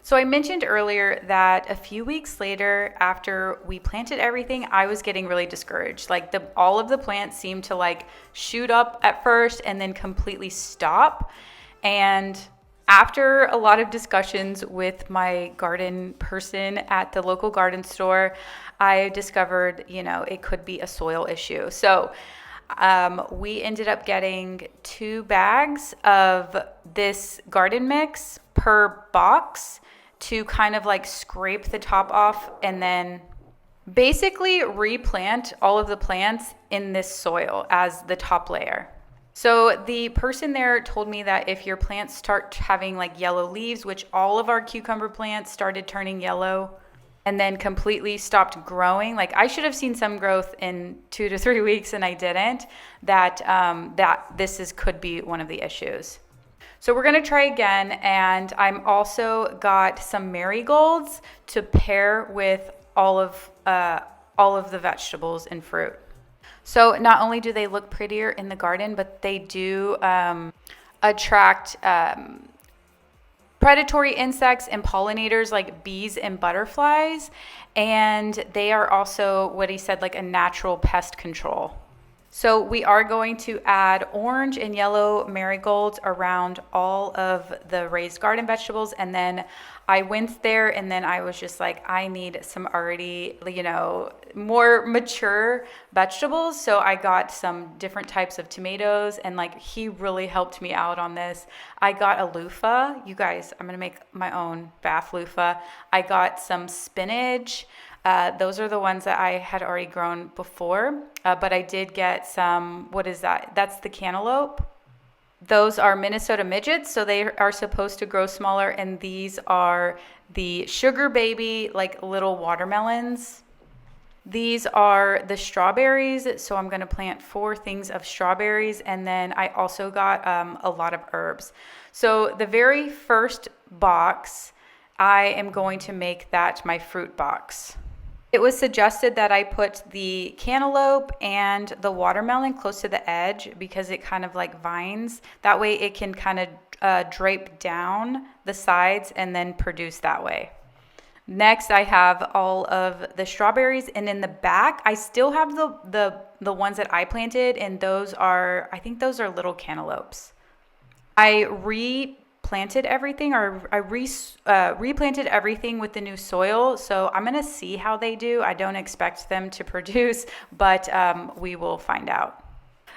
Speaker 1: So I mentioned earlier that a few weeks later, after we planted everything, I was getting really discouraged. Like all of the plants seemed to like shoot up at first and then completely stop. And after a lot of discussions with my garden person at the local garden store, I discovered, it could be a soil issue. So we ended up getting 2 bags of this garden mix per box to kind of like scrape the top off and then basically replant all of the plants in this soil as the top layer. So the person there told me that if your plants start having like yellow leaves, which all of our cucumber plants started turning yellow and then completely stopped growing, like I should have seen some growth in 2 to 3 weeks and I didn't, that this could be one of the issues. So we're going to try again, and I'm also got some marigolds to pair with all of the vegetables and fruit. So not only do they look prettier in the garden, but they do attract predatory insects and pollinators like bees and butterflies, and they are also what he said, like a natural pest control. So we are going to add orange and yellow marigolds around all of the raised garden vegetables. And then I went there and then I was just like, I need some already, more mature vegetables. So I got some different types of tomatoes, and like he really helped me out on this. I got a loofah. You guys, I'm going to make my own bath loofah. I got some spinach. Those are the ones that I had already grown before, but I did get some, what is that? That's the cantaloupe. Those are Minnesota midgets, so they are supposed to grow smaller, and these are the sugar baby, like little watermelons. These are the strawberries, so I'm going to plant 4 things of strawberries, and then I also got a lot of herbs. So the very first box, I am going to make that my fruit box. It was suggested that I put the cantaloupe and the watermelon close to the edge because it kind of like vines. That way it can kind of drape down the sides and then produce that way. Next, I have all of the strawberries, and in the back, I still have the ones that I planted, and I think those are little cantaloupes. I replanted everything, or I replanted everything with the new soil, so I'm gonna see how they do. I don't expect them to produce, but we will find out.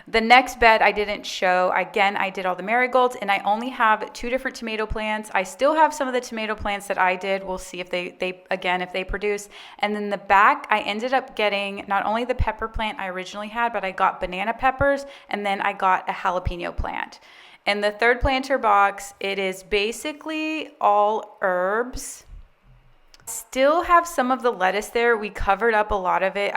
Speaker 1: The next bed I didn't show. Again, I did all the marigolds, and I only have 2 different tomato plants. I still have some of the tomato plants that I did. We'll see if they produce. And then the back, I ended up getting not only the pepper plant I originally had, but I got banana peppers, and then I got a jalapeno plant. In the third planter box, it is basically all herbs. Still have some of the lettuce there. We covered up a lot of it.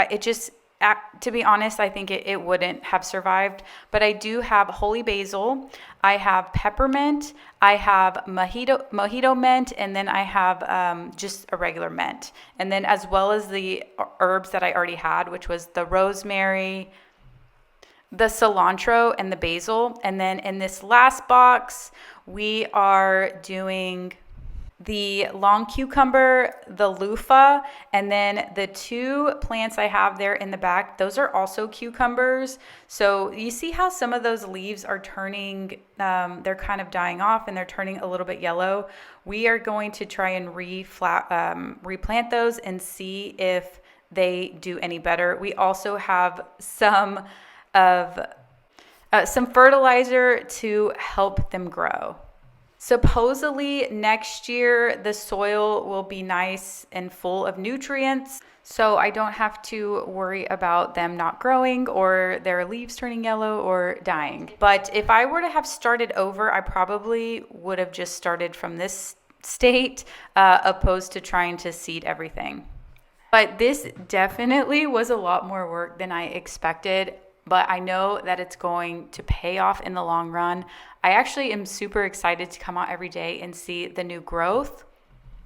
Speaker 1: To be honest, I think it wouldn't have survived, but I do have holy basil, I have peppermint, I have mojito mint, and then I have just a regular mint. And then as well as the herbs that I already had, which was the rosemary, the cilantro, and the basil. And then in this last box, we are doing the long cucumber, the loofah, and then the 2 plants I have there in the back, those are also cucumbers. So you see how some of those leaves are turning, they're kind of dying off and they're turning a little bit yellow. We are going to try and replant those and see if they do any better. We also have some fertilizer to help them grow. Supposedly next year, the soil will be nice and full of nutrients, so I don't have to worry about them not growing or their leaves turning yellow or dying. But if I were to have started over, I probably would have just started from this state, opposed to trying to seed everything. But this definitely was a lot more work than I expected. But I know that it's going to pay off in the long run. I actually am super excited to come out every day and see the new growth.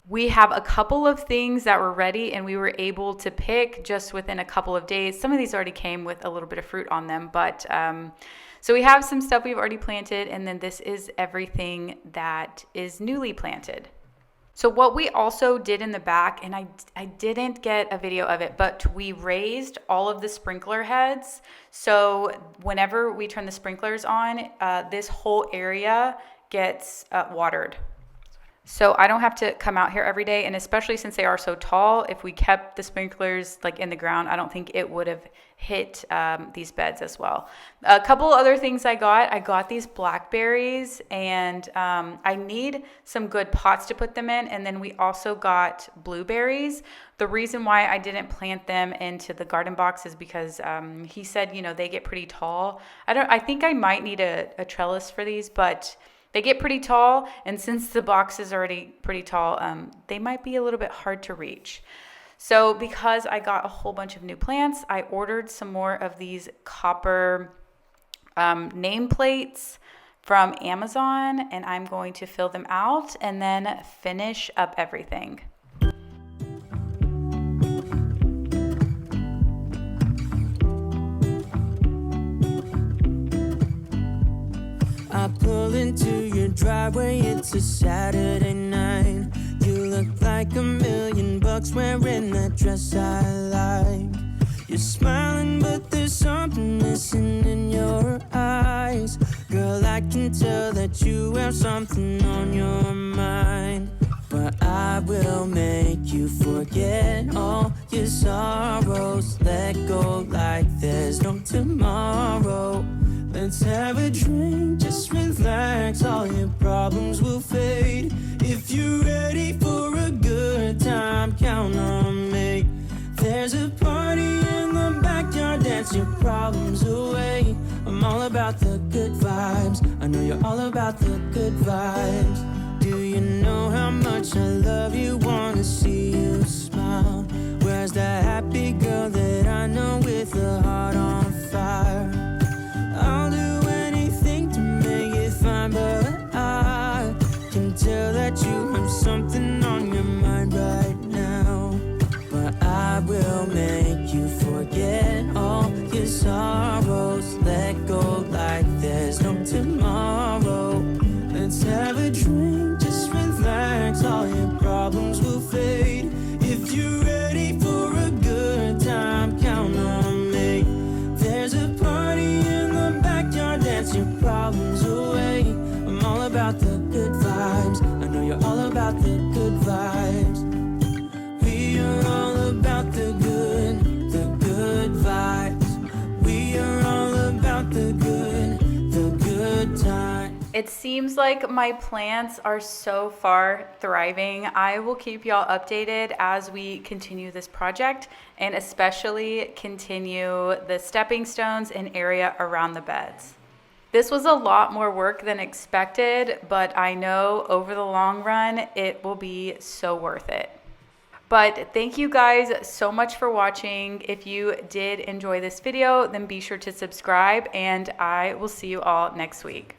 Speaker 1: We have a couple of things that were ready and we were able to pick just within a couple of days. Some of these already came with a little bit of fruit on them, but so we have some stuff we've already planted, and then this is everything that is newly planted. So what we also did in the back, and I didn't get a video of it, but we raised all of the sprinkler heads. So whenever we turn the sprinklers on, this whole area gets watered. So I don't have to come out here every day, and especially since they are so tall, if we kept the sprinklers like in the ground, I don't think it would have hit these beds as well. A couple other things I got these blackberries, and I need some good pots to put them in, and then we also got blueberries. The reason why I didn't plant them into the garden box is because he said, they get pretty tall. I think I might need a trellis for these, but they get pretty tall, and since the box is already pretty tall, they might be a little bit hard to reach. So because I got a whole bunch of new plants, I ordered some more of these copper nameplates from Amazon, and I'm going to fill them out and then finish up everything.
Speaker 5: I pull into your driveway, it's a Saturday night. You look like $1,000,000 wearing that dress I like. You're smiling, but there's something missing in your eyes. Girl, I can tell that you have something on your mind. But I will make you forget all your sorrows. Let go like there's no tomorrow. Let's have a drink, just relax, all your problems will fade. If you're ready for a good time, count on me. There's a party in the backyard, dance your problems away. I'm all about the good vibes, I know you're all about the good vibes. Do you know how much I love you, wanna see you smile? Where's the happy girl that I know with a heart on fire? I'll do anything to make it fine, but I can tell that you have something on your mind right now. But I will make you forget all your sorrows. Let go like there's no tomorrow. Let's have a drink, just relax, all your problems will fade. If you're ready
Speaker 1: seems like my plants are so far thriving. I will keep y'all updated as we continue this project and especially continue the stepping stones and area around the beds. This was a lot more work than expected, but I know over the long run, it will be so worth it. But thank you guys so much for watching. If you did enjoy this video, then be sure to subscribe and I will see you all next week.